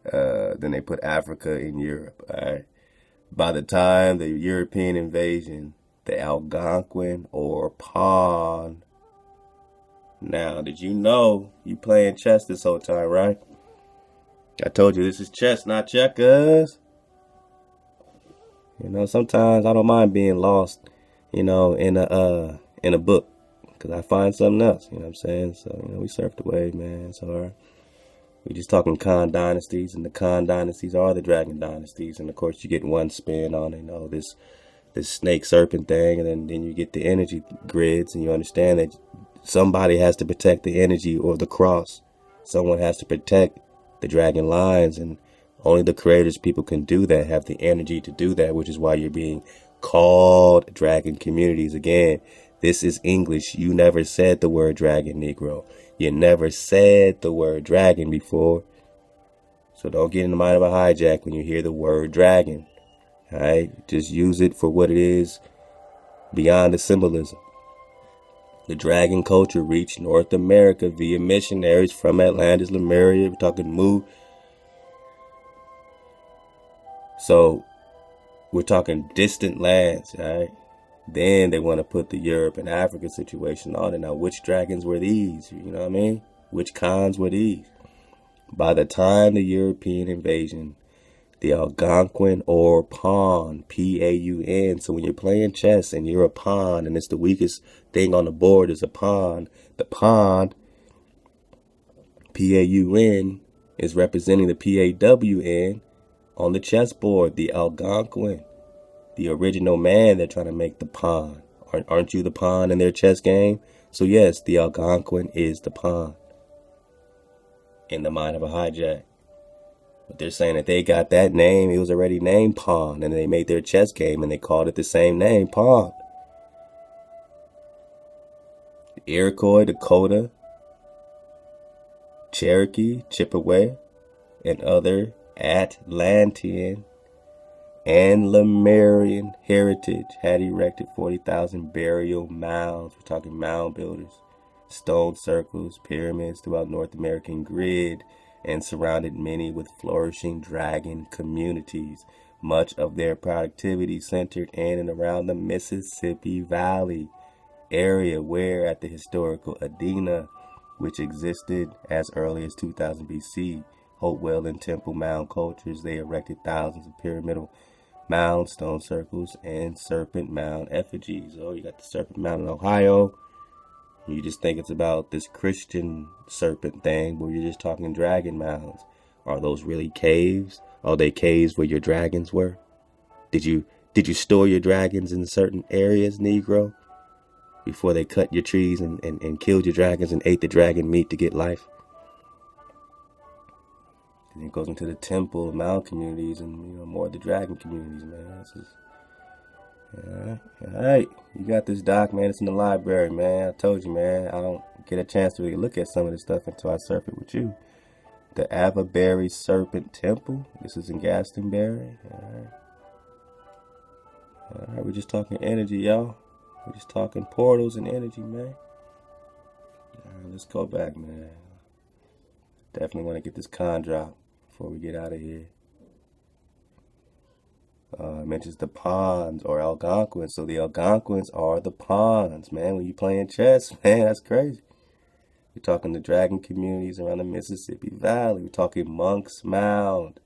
Then they put Africa in Europe. All right. By the time the European invasion, the Algonquin or Pawn. Now, did you know you playing chess this whole time, right? I told you this is chess, not checkers. Sometimes I don't mind being lost, in a book, because I find something else, you know what I'm saying? So, we surf the wave, man. It's hard. We just talking Khan dynasties, and the Khan dynasties are the dragon dynasties. And of course, you get one spin on it, this snake serpent thing, and then you get the energy grids, and you understand that somebody has to protect the energy or the cross. Someone has to protect the dragon lines, and only the creators people can do that, have the energy to do that, which is why you're being called dragon communities. Again, this is English. You never said the word dragon, Negro. You never said the word dragon before. So don't get in the mind of a hijack when you hear the word dragon. All right? Just use it for what it is beyond the symbolism. The dragon culture reached North America via missionaries from Atlantis, Lemuria. We're talking Mu. So we're talking distant lands, right? Then they want to put the Europe and Africa situation on it. Now, which dragons were these? You know what I mean? Which Khans were these? By the time the European invasion, The Algonquin or pawn, P-A-U-N. So when you're playing chess and you're a pawn and it's the weakest thing on the board is a pawn, the pawn, P-A-U-N, is representing the P-A-W-N on the chessboard, the Algonquin. The original man they're trying to make the pawn. Aren't you the pawn in their chess game? So yes, the Algonquin is the pawn in the mind of a hijack. But they're saying that they got that name. It was already named Pawn, and they made their chess game and they called it the same name, Pawn. Iroquois, Dakota, Cherokee, Chippewa, and other Atlantean and Lemurian heritage had erected 40,000 burial mounds. We're talking mound builders, stone circles, pyramids throughout North American grid, and surrounded many with flourishing dragon communities. Much of their productivity centered in and around the Mississippi Valley area, where at the historical Adena, which existed as early as 2000 BC, Hopewell and Temple Mound cultures, they erected thousands of pyramidal mound, stone circles, and serpent mound effigies. Oh, you got the serpent mound in Ohio. You just think it's about this Christian serpent thing, but you're just talking dragon mounds. Are those really caves? Are they caves where your dragons were? Did you store your dragons in certain areas, Negro, before they cut your trees and killed your dragons and ate the dragon meat to get life? And it goes into the temple, mound communities, and more of the dragon communities, man. This is, all right, you got this, Doc, man. It's in the library, man. I told you, man. I don't get a chance to really look at some of this stuff until I surf it with you. The Avaberry Serpent Temple. This is in Gastonbury. All right, we're just talking energy, y'all. We're just talking portals and energy, man. All right, let's go back, man. Definitely want to get this con drop before we get out of here. It mentions the pawns or Algonquins. So the Algonquins are the pawns, man. When you playing chess, man, that's crazy. We're talking the dragon communities around the Mississippi Valley. We're talking Monk's Mound.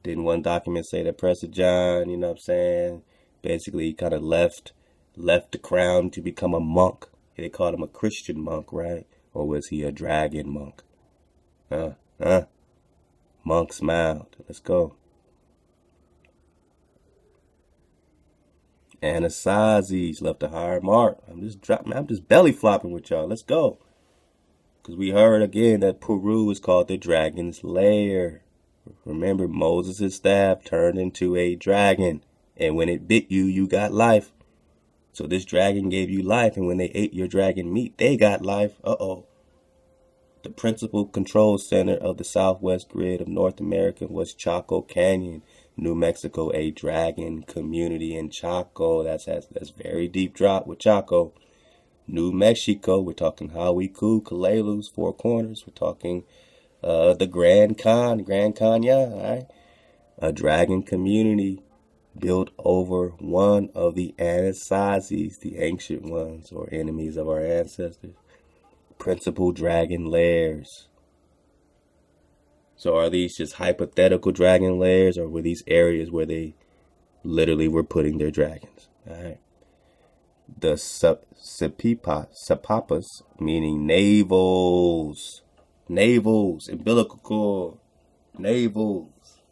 Didn't one document say that Prester John, you know what I'm saying, basically kind of left the crown to become a monk? They called him a Christian monk, right? Or was he a dragon monk? Monk's Mound. Let's go. Anasazis left a hard mark. I'm just belly flopping with y'all. Let's go. Because we heard again that Peru is called the dragon's lair. Remember, Moses' staff turned into a dragon. And when it bit you, you got life. So this dragon gave you life. And when they ate your dragon meat, they got life. Uh-oh. The principal control center of the southwest grid of North America was Chaco Canyon, New Mexico, a dragon community in Chaco. That's very deep drop with Chaco. New Mexico, we're talking Hawiku, Calelus, Four Corners. We're talking the Grand Canyon, all right? A dragon community built over one of the Anasazis, the ancient ones or enemies of our ancestors. Principal dragon lairs. So are these just hypothetical dragon lairs, or were these areas where they literally were putting their dragons? All right. The Sapapas, meaning navels, umbilical cord, navels,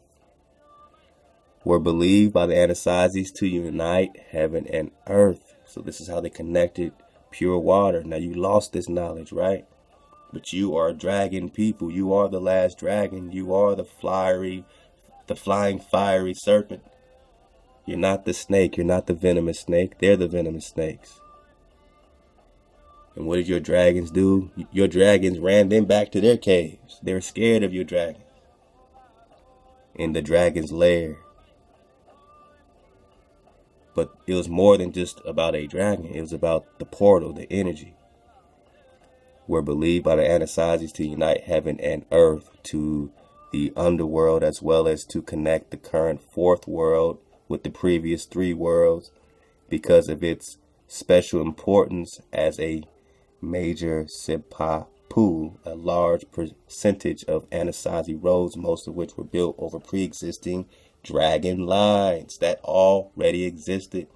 were believed by the Anasazis to unite heaven and earth. So this is how they connected pure water. Now you lost this knowledge, right? But you are dragon people. You are the last dragon. You are the flying fiery serpent. You're not the snake. You're not the venomous snake. They're the venomous snakes. And what did your dragons do? Your dragons ran them back to their caves. They were scared of your dragons. In the dragon's lair. But it was more than just about a dragon. It was about the portal, the energy. Were believed by the Anasazis to unite heaven and earth to the underworld, as well as to connect the current fourth world with the previous three worlds because of its special importance as a major Sepapa Peru, a large percentage of Anasazi roads, most of which were built over pre-existing dragon lines that already existed.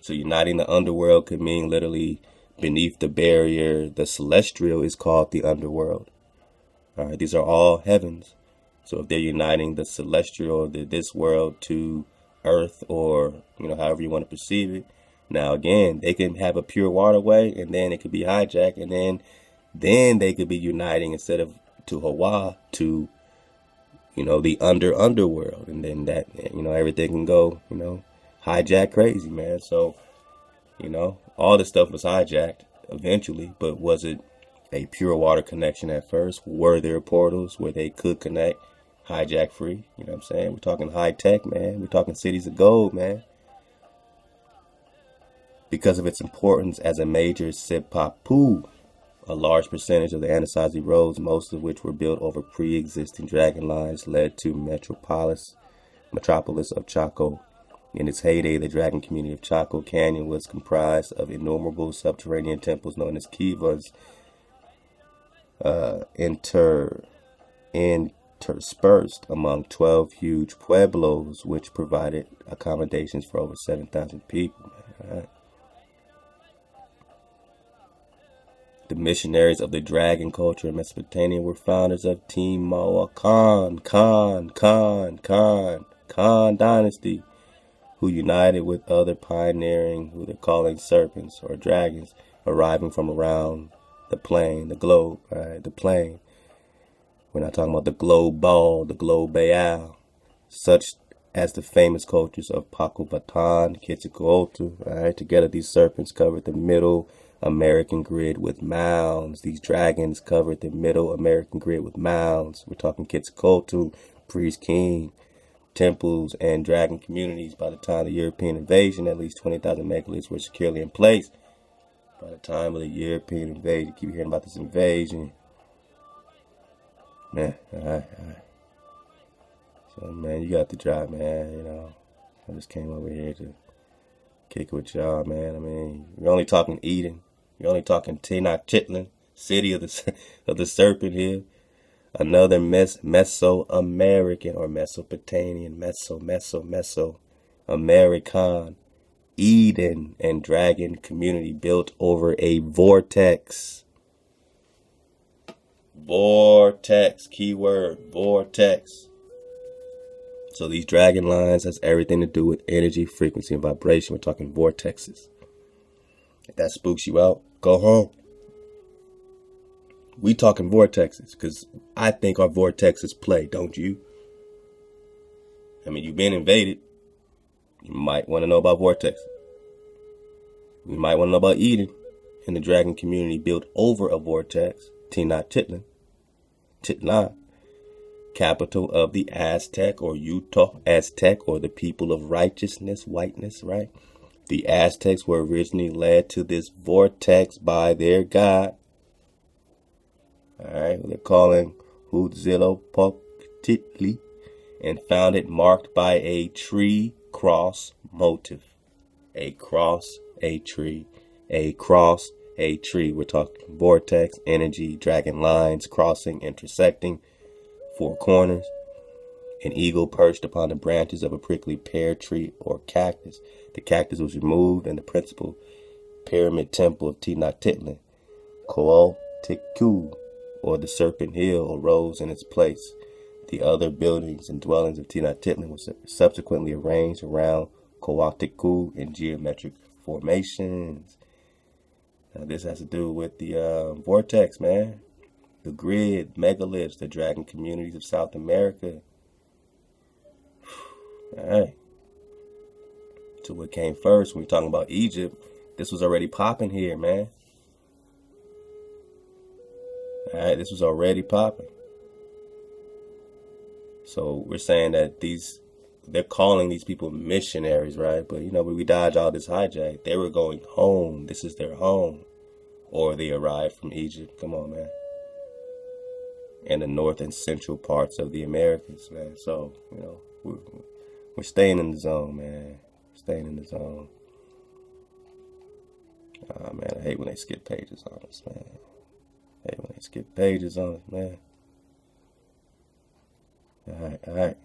So uniting the underworld could mean literally beneath the barrier. The celestial is called the underworld. All right, these are all heavens. So if they're uniting the celestial or this world to earth, or however you want to perceive it. Now again, they can have a pure waterway, and then it could be hijacked, and then they could be uniting instead of to Hawaii to the underworld, and then that everything can go hijack crazy, man. So all this stuff was hijacked eventually, but was it a pure water connection at first? Were there portals where they could connect hijack free? You know what I'm saying? We're talking high tech, man. We're talking cities of gold, man. Because of its importance as a major Sipapu, a large percentage of the Anasazi roads, most of which were built over pre-existing dragon lines, led to metropolis of Chaco. In its heyday, the dragon community of Chaco Canyon was comprised of innumerable subterranean temples known as kivas, interspersed among 12 huge pueblos, which provided accommodations for over 7,000 people. Right? The missionaries of the dragon culture in Mesopotamia were founders of Khan dynasty, who united with other pioneering, who they're calling serpents or dragons, arriving from around the plane, the globe, right? The plane. We're not talking about the globe ball, the globe bayal, such as the famous cultures of Pakubatan, Quetzalcoatl, right? Together, these serpents covered the middle American grid with mounds. These dragons covered the middle American grid with mounds. We're talking Quetzalcoatl, priest king, temples, and dragon communities. By the time of the European invasion, at least 20,000 megaliths were securely in place. By the time of the European invasion, keep hearing about this invasion. Man, all right. So, man, you got the job, man. I just came over here to kick it with y'all, man. I mean, we're only talking Eden. We're only talking Tenochtitlan, city of the serpent here. Another Mesoamerican or Mesopotamian, Ame'rican, Eden and dragon community built over a vortex. Vortex, keyword, vortex. So these dragon lines has everything to do with energy, frequency, and vibration. We're talking vortexes. If that spooks you out, go home. We talking vortexes, because I think our vortexes play, don't you? I mean, you've been invaded. You might want to know about vortexes. You might want to know about Eden and the dragon community built over a vortex, Tenochtitlan, capital of the Aztec or Utah Aztec, or the people of righteousness, whiteness, right? The Aztecs were originally led to this vortex by their god. All right, they're calling Huitzilopochtli, and found it marked by a tree cross motif. A cross, a tree, a cross, a tree. We're talking vortex, energy, dragon lines, crossing, intersecting, four corners. An eagle perched upon the branches of a prickly pear tree or cactus. The cactus was removed, and the principal pyramid temple of Tenochtitlan, Coatlicue, or the Serpent Hill, arose in its place. The other buildings and dwellings of Tenochtitlan were subsequently arranged around Coatlicue in geometric formations. Now this has to do with the vortex, man. The grid, megaliths, the dragon communities of South America. Alright. So what came first when we're talking about Egypt? This was already popping here, man. Alright, this was already popping. So we're saying that they're calling these people missionaries, right? But when we dodge all this hijack, they were going home. This is their home. Or they arrived from Egypt. Come on, man. And the north and central parts of the Americas, man. So, we're staying in the zone, man. Staying in the zone. Oh, man, I hate when they skip pages on us, man. Skip pages on it, man. Alright.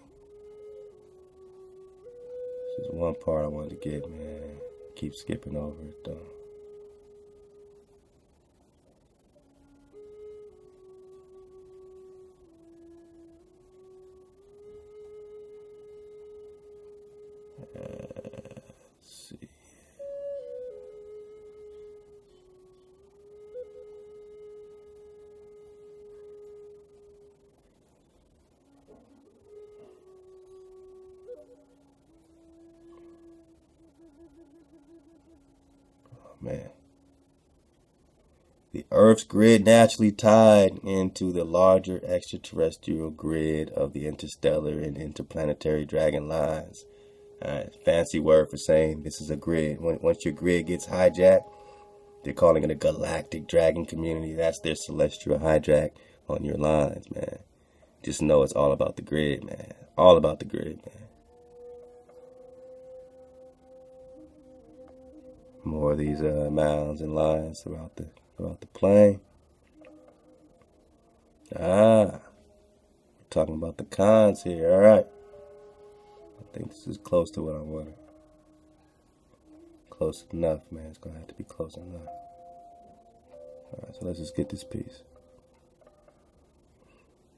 This is one part I wanted to get, man. Keep skipping over it, though. Let's see. Man, the Earth's grid naturally tied into the larger extraterrestrial grid of the interstellar and interplanetary dragon lines. Fancy word for saying this is a grid. Once your grid gets hijacked, they're calling it a galactic dragon community. That's their celestial hijack on your lines, man. Just know it's all about the grid, man. All about the grid, man. More of these mounds and lines throughout the plane. We're talking about the cons here. All right. I think this is close to what I wanted. Close enough, man. It's gonna have to be close enough. All right, so let's just get this piece.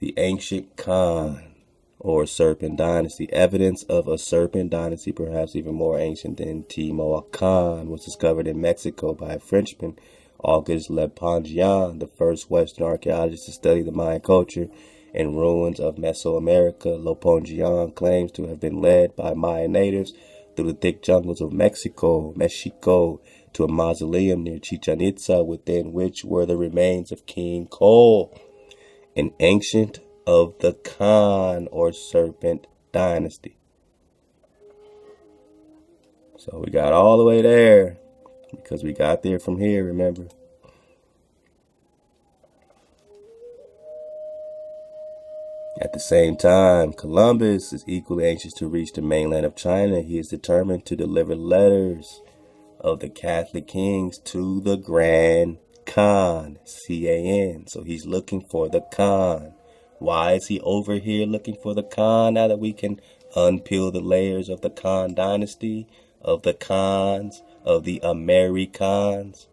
The ancient Khan, or Serpent Dynasty. Evidence of a Serpent Dynasty, perhaps even more ancient than Teotihuacan, was discovered in Mexico by a Frenchman, Auguste Lepongien, the first Western archaeologist to study the Mayan culture and ruins of Mesoamerica. Lepongien claims to have been led by Mayan natives through the thick jungles of Mexico to a mausoleum near Chichen Itza, within which were the remains of King Cole, an ancient of the Khan, or Serpent Dynasty. So we got all the way there because we got there from here, remember? At the same time, Columbus is equally anxious to reach the mainland of China. He is determined to deliver letters of the Catholic kings to the Grand Khan, C-A-N. So he's looking for the Khan. Why is he over here looking for the Khan now that we can unpeel the layers of the Khan dynasty, of the Khans, of the Ame'ricans?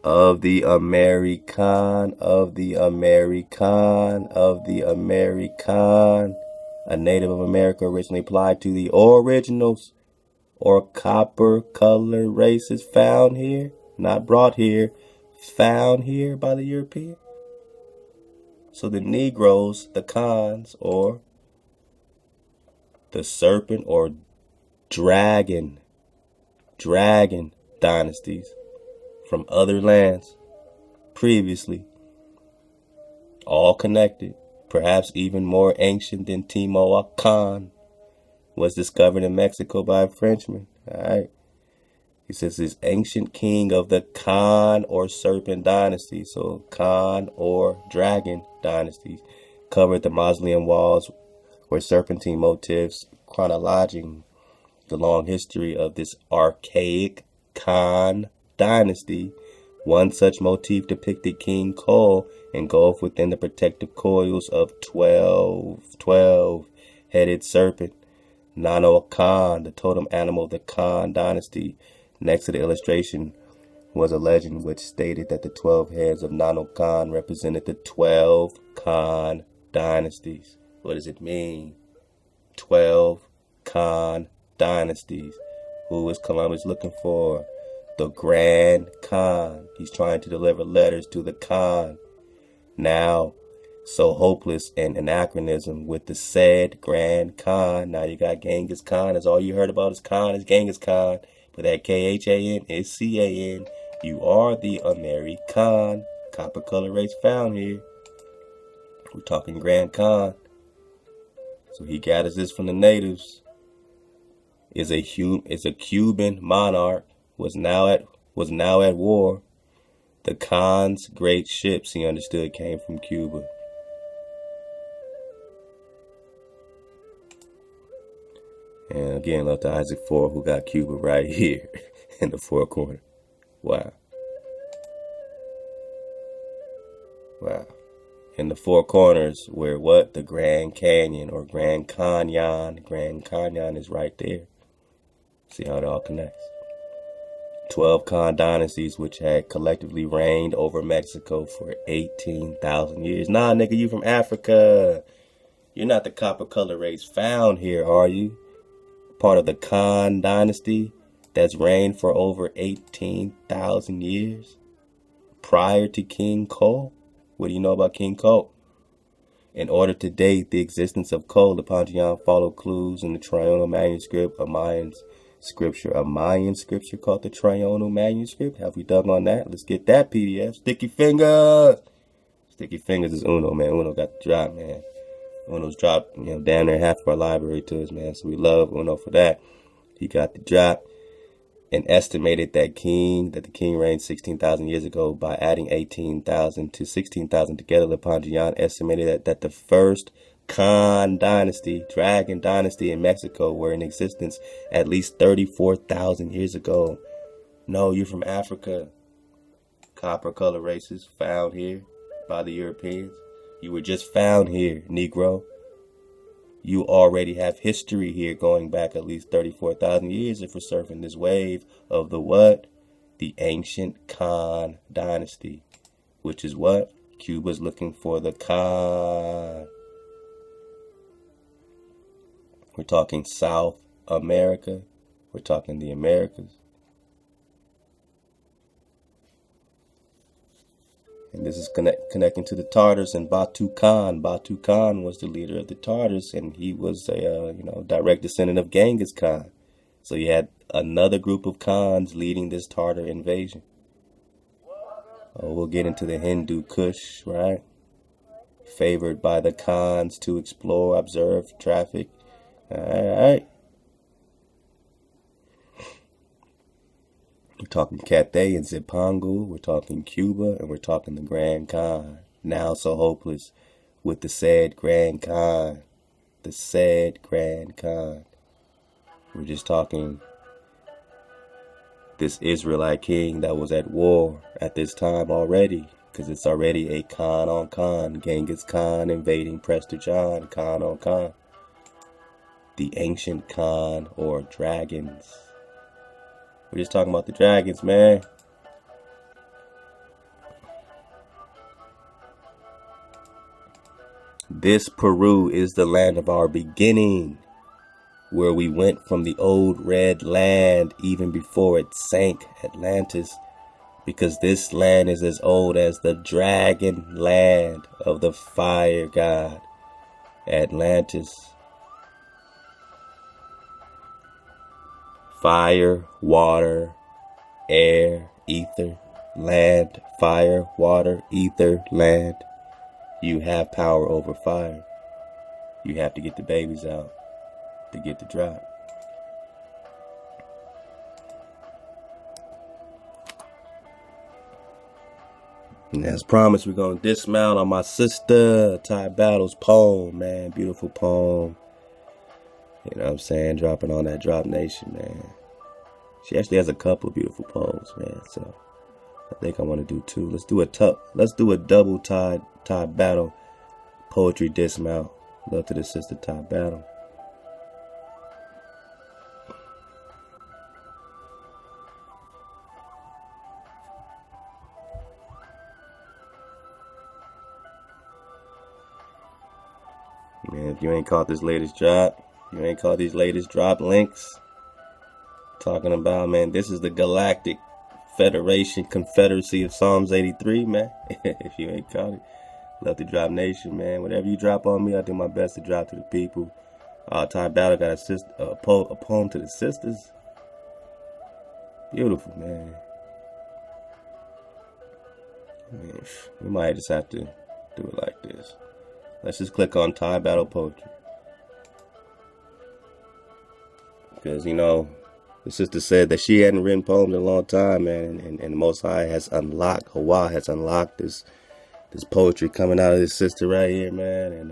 Of the Ame'rican, a native of America originally applied to the originals or copper color races found here, not brought here, found here by the European. So the Negroes, the Khans, or the serpent or dragon dynasties from other lands previously, all connected, perhaps even more ancient than Teotihuacan, was discovered in Mexico by a Frenchman. All right. He says this ancient king of the Khan or Serpent Dynasty, so Khan or Dragon dynasties, covered the mausoleum walls where serpentine motifs chronologizing the long history of this archaic Khan dynasty. One such motif depicted King Cole engulfed within the protective coils of 12-headed serpent, Nano Khan, the totem animal of the Khan dynasty. Next to the illustration was a legend which stated that the 12 heads of Nano Khan represented the 12 Khan dynasties. What does it mean? 12 Khan dynasties. Who is Columbus looking for? The Grand Khan. He's trying to deliver letters to the Khan. Now, so hopeless and anachronism with the said Grand Khan. Now you got Genghis Khan. That's all you heard about is Khan is Genghis Khan. But that K-H-A-N is C-A-N. You are the Ame'rican, copper color race found here. We're talking Grand Khan. So he gathers this from the natives. Is a Cuban monarch. Was now at war. The Khan's great ships, he understood, came from Cuba. And again, love to Isaac 4, who got Cuba right here in the four corner. Wow. Wow. In the four corners where what? The Grand Canyon or Grand Canyon. Grand Canyon is right there. See how it all connects. 12 Khan dynasties which had collectively reigned over Mexico for 18,000 years. Nah, nigga, you from Africa. You're not the copper color race found here, are you? Part of the Khan dynasty that's reigned for over 18,000 years prior to King Cole. What do you know about King Cole? In order to date the existence of Cole, the Pantheon followed clues in the Tritonal manuscript, a Mayan scripture called the Tritonal manuscript. Have we dug on that? Let's get that PDF. Sticky Fingers. Sticky Fingers is Uno, man. Uno got the drop, man. Uno's dropped, down there half of our library to us, man. So we love Uno for that. He got the drop and estimated that the king reigned 16,000 years ago. By adding 18,000 to 16,000 together, the Pantheon estimated that the first Khan dynasty, Dragon dynasty in Mexico were in existence at least 34,000 years ago. No, you're from Africa. Copper color races found here by the Europeans. You were just found here, Negro. You already have history here going back at least 34,000 years if we're surfing this wave of the what? The ancient Khan dynasty. Which is what? Cuba's looking for the Khan. We're talking South America. We're talking the Americas. And this is connecting to the Tartars and Batu Khan. Batu Khan was the leader of the Tartars, and he was a direct descendant of Genghis Khan. So you had another group of Khans leading this Tartar invasion. Oh, we'll get into the Hindu Kush, right? Favored by the Khans to explore, observe, traffic. All right. We're talking Cathay and Zipangu, we're talking Cuba, and we're talking the Grand Khan. Now so hopeless with the said Grand Khan. The said Grand Khan. We're just talking this Israelite king that was at war at this time already. Because it's already a Khan on Khan. Genghis Khan invading Prester John. Khan on Khan. The ancient Khan or dragons. We're just talking about the dragons, man. This Peru is the land of our beginning, where we went from the old red land even before it sank, Atlantis, because this land is as old as the dragon land of the fire god, Atlantis. Fire, water, air, ether, land, fire, water, ether, land. You have power over fire. You have to get the babies out to get the drop. And as promised, we're going to dismount on my sister, Ty Battle's poem, man. Beautiful poem. You know what I'm saying? Dropping on that Drop Nation, man. She actually has a couple beautiful poems, man. So I think I want to do two. Let's do a double Ty Battle poetry dismount. Love to the sister Ty Battle. Man, if you ain't caught this latest drop, you ain't caught these latest drop links. Talking about, man, this is the Galactic Federation Confederacy of Psalms 83, man. If you ain't caught it, love to Drop Nation, man. Whatever you drop on me, I do my best to drop to the people. Ty Battle got a poem to the sisters. Beautiful, man. We might just have to do it like this. Let's just click on Ty Battle Poetry. Because, the sister said that she hadn't written poems in a long time, man. And the Most High has unlocked, Hawa has unlocked this poetry coming out of this sister right here, man. And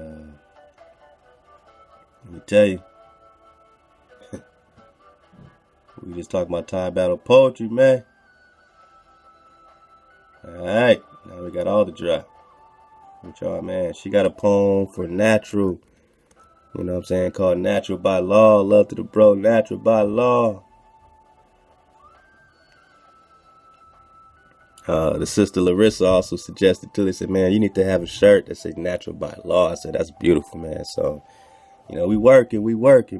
let me tell you, We just talking about time battle poetry, man. Alright, now we got all the drop. With y'all, man. She got a poem for natural, you know what I'm saying, called Natural by Law. Love to the bro, Natural by Law. The sister Larissa also suggested too. They said, man, you need to have a shirt that says Natural by Law. I said, that's beautiful, man. So, you know, we working,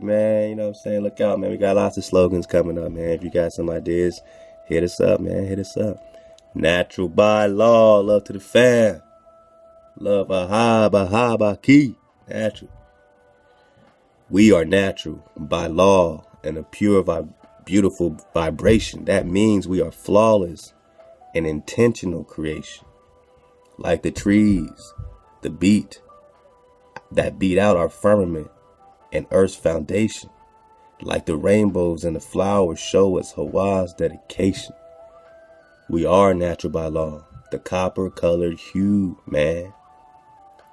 man. You know what I'm saying? Look out, man. We got lots of slogans coming up, man. If you got some ideas, hit us up, man. Hit us up. Natural by Law. Love to the fam. Love Aha, Key. Natural. We are natural by law and a pure, beautiful vibration. That means we are flawless and intentional creation. Like the trees, the beat that beat out our firmament and Earth's foundation. Like the rainbows and the flowers show us Hawa's dedication. We are natural by law, the copper-colored hue, man.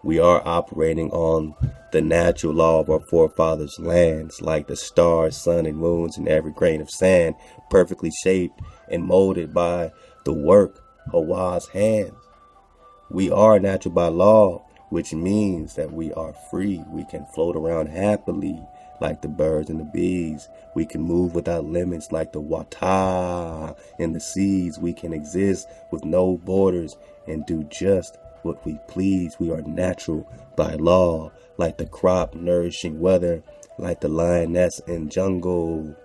We are operating on the natural law of our forefathers' lands, like the stars, sun, and moons, and every grain of sand, perfectly shaped and molded by the work Hawa's hands. We are natural by law, which means that we are free. We can float around happily like the birds and the bees. We can move without limits like the wata in the seas. We can exist with no borders and do just what we please. We are natural by law, like the crop nourishing weather, like the lioness in jungle.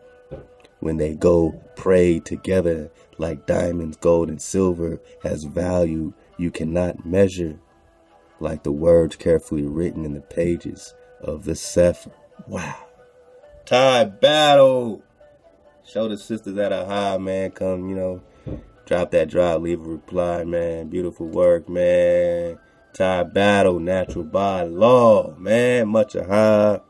When they go pray together, like diamonds, gold, and silver has value you cannot measure, like the words carefully written in the pages of the Sefer. Wow. Tie battle. Show the sisters at a high, man. Come, you know, drop that drop, leave a reply, man. Beautiful work, man. Tie battle, natural by law, man. Much a high.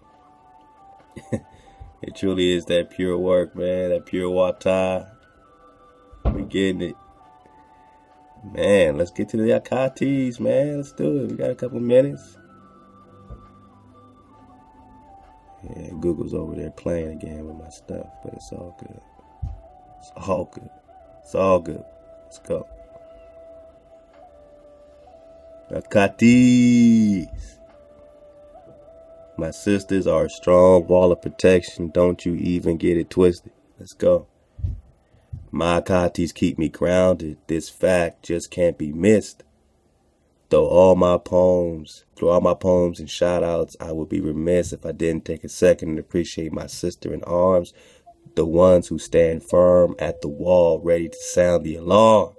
It truly is that pure work, man. That pure water. We getting it. Man, let's get to the Akatis, man. Let's do it. We got a couple minutes. Yeah, Google's over there playing again with my stuff, but it's all good. It's all good. It's all good. Let's go. Akatis. My sisters are a strong wall of protection. Don't you even get it twisted. Let's go. My Akatis keep me grounded. This fact just can't be missed. Through all my poems and shout outs, I would be remiss if I didn't take a second and appreciate my sister in arms, the ones who stand firm at the wall, ready to sound the alarm.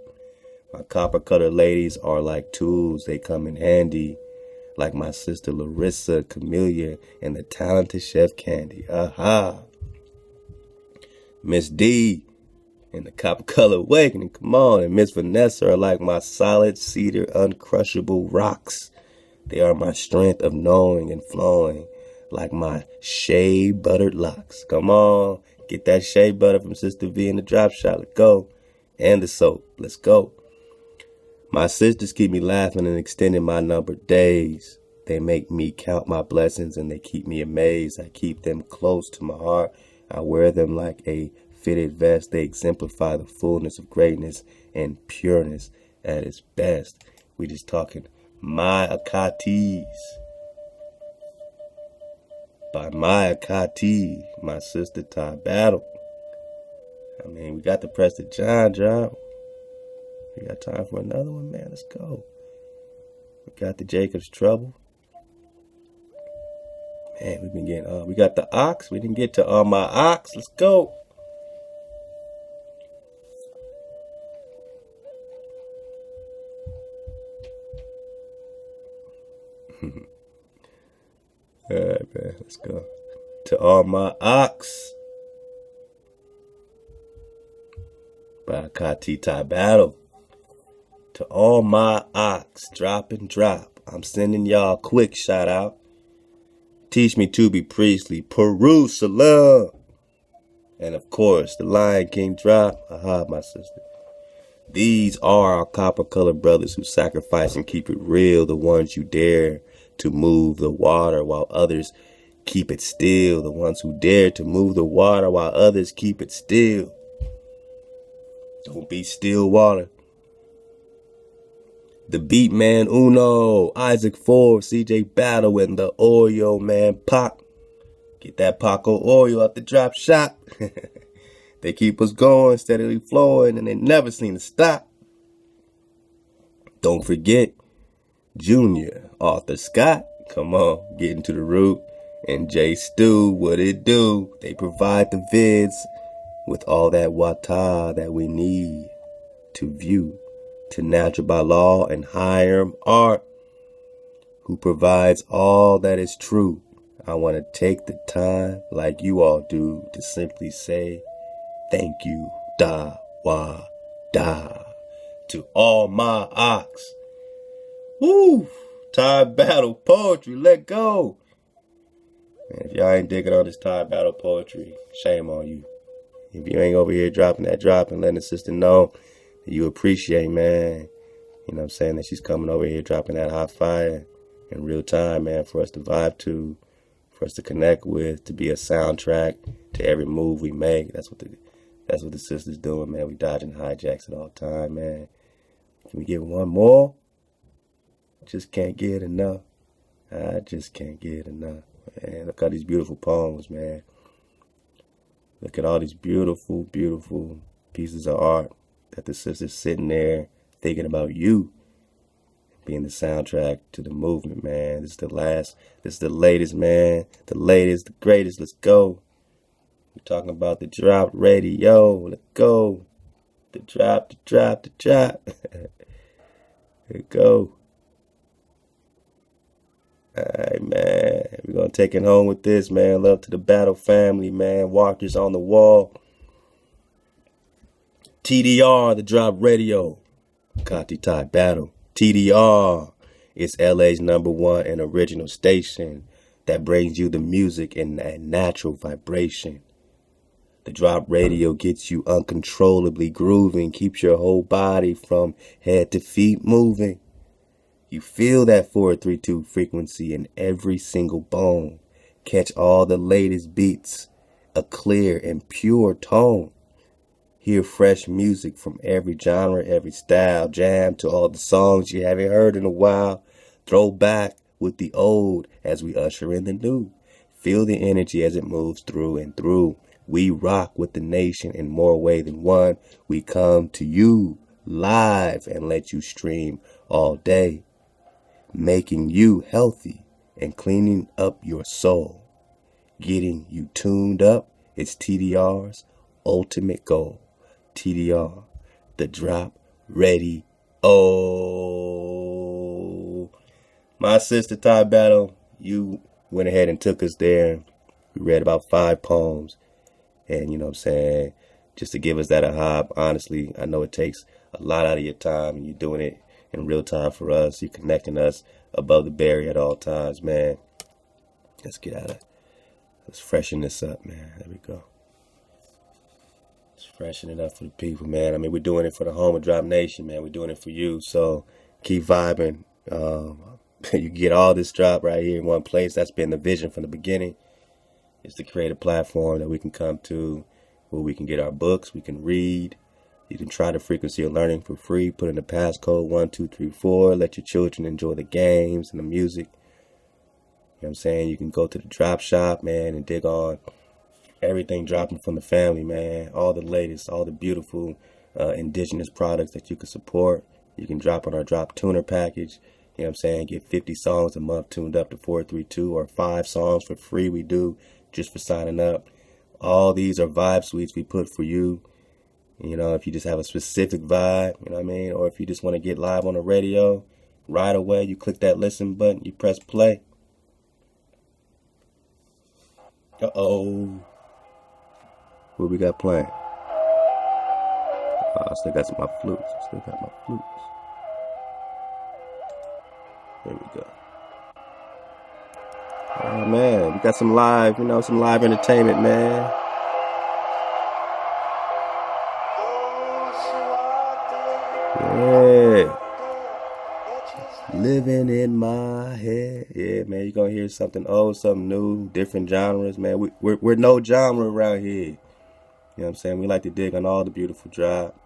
My copper-colored ladies are like tools, they come in handy, like my sister Larissa, Camellia, and the talented Chef Candy. Aha! Miss D and the copper-colored awakening, come on, and Miss Vanessa are like my solid cedar, uncrushable rocks. They are my strength of knowing and flowing, like my shea buttered locks. Come on, get that shea butter from Sister V in the drop shot. Let's go. And the soap. Let's go. My sisters keep me laughing and extending my numbered days. They make me count my blessings and they keep me amazed. I keep them close to my heart. I wear them like a fitted vest. They exemplify the fullness of greatness and pureness at its best. We just talking My Akatis. By My Akati, my sister Ty Battle. I mean, we got the Preston John drop. We got time for another one, man. Let's go. We got the Jacob's Trouble. Man, we've been getting, we got the Ox. We didn't get to My Ox. Let's go. Alright, man. Let's go. To All My Ox. By Kati Ty Battle. To all my ox, drop and drop. I'm sending y'all a quick shout out. Teach me to be priestly. Peru, salam. And of course, the Lion King drop. Aha, my sister. These are our copper-colored brothers who sacrifice and keep it real. The ones you dare to move the water while others keep it still. The ones who dare to move the water while others keep it still. Don't be still water. The Beat Man Uno, Isaac Ford, CJ Battle, and the Oil Man Pac. Get that Paco oil out the drop shop. They keep us going, steadily flowing, and they never seem to stop. Don't forget, Junior, Arthur Scott, come on, get into the root. And J Stu, what it do? They provide the vids with all that wata that we need to view, to natural by law and higher art, who provides all that is true. I want to take the time, like you all do, to simply say thank you, da, wa, da, to all my ox. Woo! Time battle poetry, let go. Man, if y'all ain't digging on this time battle poetry, shame on you. If you ain't over here dropping that drop and letting the sister know that you appreciate, man, you know what I'm saying, that she's coming over here dropping that hot fire in real time, man, for us to vibe to, for us to connect with, to be a soundtrack to every move we make. That's what the sister's doing, man. We dodging hijacks at all time, man. Can we get one more? Just can't get enough. I just can't get enough. Man, look at these beautiful poems, man. Look at all these beautiful, beautiful pieces of art that the sister's sitting there thinking about you, being the soundtrack to the movement, man. This is the latest, man. The latest, the greatest. Let's go. We're talking about the drop radio. Let's go. The drop. Here go. Alright, man. We're going to take it home with this, man. Love to the battle family, man. Walkers on the wall. TDR, the drop radio. Kati Tai Battle. TDR. It's LA's #1 and original station that brings you the music in that natural vibration. The drop radio gets you uncontrollably grooving, keeps your whole body from head to feet moving. You feel that 432 frequency in every single bone. Catch all the latest beats, a clear and pure tone. Hear fresh music from every genre, every style. Jam to all the songs you haven't heard in a while. Throw back with the old as we usher in the new. Feel the energy as it moves through and through. We rock with the nation in more way than one. We come to you live and let you stream all day, making you healthy and cleaning up your soul. Getting you tuned up is TDR's ultimate goal. TDR, the drop ready. Oh, my sister Ty Battle, you went ahead and took us there. We read about 5 poems. And you know what I'm saying, just to give us that a hop. Honestly, I know it takes a lot out of your time, and you're doing it in real time for us. You're connecting us above the barrier at all times, man. Let's freshen this up, man. There we go. Let's freshen it up for the people, man. I mean, we're doing it for the home of Drop Nation, man. We're doing it for you. So keep vibing. You get all this drop right here in one place. That's been the vision from the beginning. Is to create a platform that we can come to where we can get our books, we can read, you can try the frequency of learning for free, put in the passcode 1234, let your children enjoy the games and the music. You know what I'm saying? You can go to the drop shop, man, and dig on everything dropping from the family, man. All the latest, all the beautiful indigenous products that you can support. You can drop on our drop tuner package. You know what I'm saying? Get 50 songs a month tuned up to 432 or 5 songs for free we do just for signing up. All these are vibe suites we put for you. You know, if you just have a specific vibe, you know what I mean? Or if you just want to get live on the radio, right away, you click that listen button, you press play. Uh-oh. What we got playing? I still got my flutes. There we go. Oh man, we got some live, some live entertainment, man. Yeah. living in my head. Yeah, man, you're gonna hear something old, something new, different genres, man. We're no genre around here. You know what I'm saying? We like to dig on all the beautiful drop.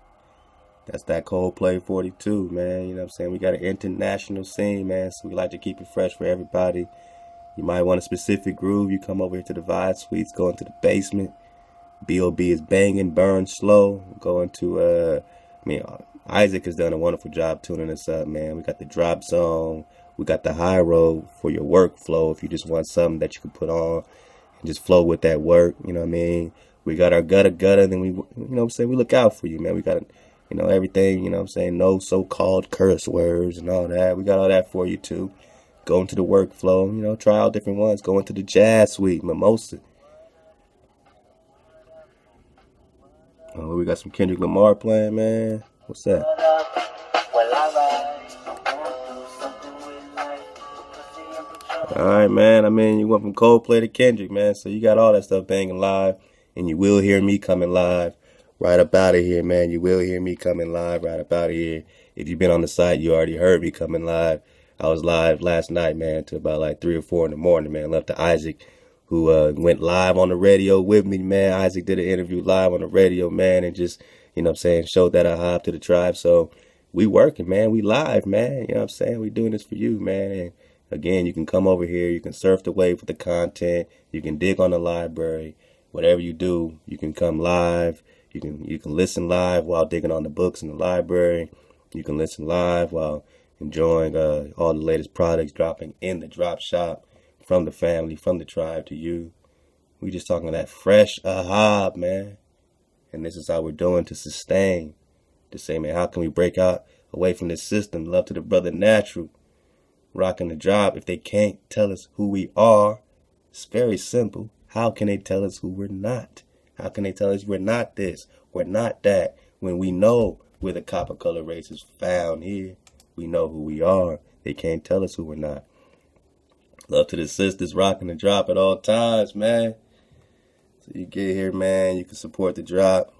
That's that Coldplay 42, man. You know what I'm saying? We got an international scene, man, so we like to keep it fresh for everybody. You might want a specific groove. You come over here to the Vibe Suites, go into the basement. B.O.B. is banging, burn slow. Going to, Isaac has done a wonderful job tuning us up, man. We got the drop zone. We got the high road for your workflow. If you just want something that you can put on and just flow with that work, you know what I mean? We got our gutter, then we, you know what I'm saying? We look out for you, man. We got, everything, you know what I'm saying? No so-called curse words and all that. We got all that for you, too. Go into the workflow, try out different ones. Go into the jazz suite, Mimosa. Oh, we got some Kendrick Lamar playing, man. What's that? Alright, man. You went from Coldplay to Kendrick, man. So you got all that stuff banging live. And you will hear me coming live right up out of here, man. You will hear me coming live right up out of here. If you've been on the site, you already heard me coming live. I was live last night, man, till about like 3 or 4 in the morning, man. Love to Isaac, who went live on the radio with me, man. Isaac did an interview live on the radio, man, and just, showed that I hop to the tribe. So we working, man. We live, man. We doing this for you, man. And again, you can come over here. You can surf the wave with the content. You can dig on the library. Whatever you do, you can come live. You can listen live while digging on the books in the library. You can listen live while enjoying all the latest products dropping in the drop shop from the family, from the tribe to you. We just talking that fresh ahab, man. And this is how we're doing to sustain. To say, man, how can we break out away from this system? Love to the brother Natural. Rocking the drop. If they can't tell us who we are, it's very simple. How can they tell us who we're not? How can they tell us we're not this, we're not that, when we know where the copper color race is found here? We know who we are. They can't tell us who we're not. Love to the sisters rocking the drop at all times, man. So you get here, man, you can support the drop.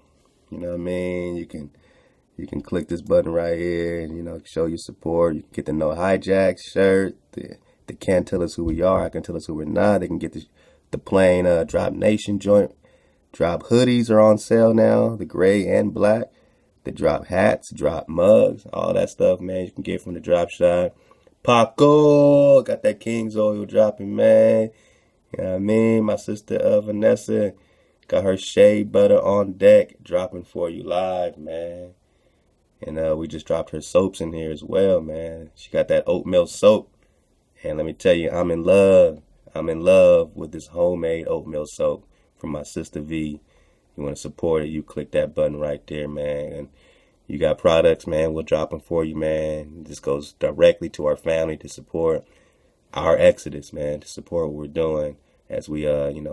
You know what I mean? You can click this button right here and, show your support. You can get the No Hijack shirt. They can't tell us who we are. I can tell us who we're not. They can get the plain Drop Nation joint. Drop hoodies are on sale now, the gray and black. The drop hats, drop mugs, all that stuff, man, you can get from the drop shop. Paco, got that King's oil dropping, man. You know what I mean? My sister Vanessa got her shea butter on deck, dropping for you live, man. And we just dropped her soaps in here as well, man. She got that oatmeal soap. And let me tell you, I'm in love. I'm in love with this homemade oatmeal soap from my sister V. You want to support it, you click that button right there, man. And you got products, man, we'll drop them for you, man. This goes directly to our family to support our exodus, man, to support what we're doing as we,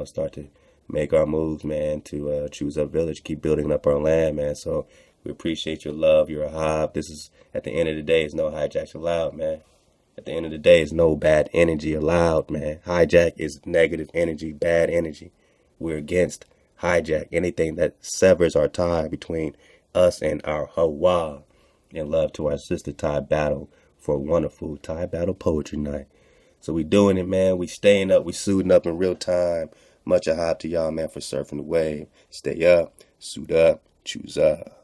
start to make our moves, man, to choose our village, keep building up our land, man. So we appreciate your love, your ahab. This is, at the end of the day, is no hijacks allowed, man. At the end of the day, is no bad energy allowed, man. Hijack is negative energy, bad energy. We're against hijack, anything that severs our tie between us and our Hawa. And love to our sister Thai Battle for a wonderful Thai Battle Poetry Night. So we doing it, man. We staying up, we suiting up in real time. Much ahab to y'all, man, for surfing the wave. Stay up, suit up, choose up.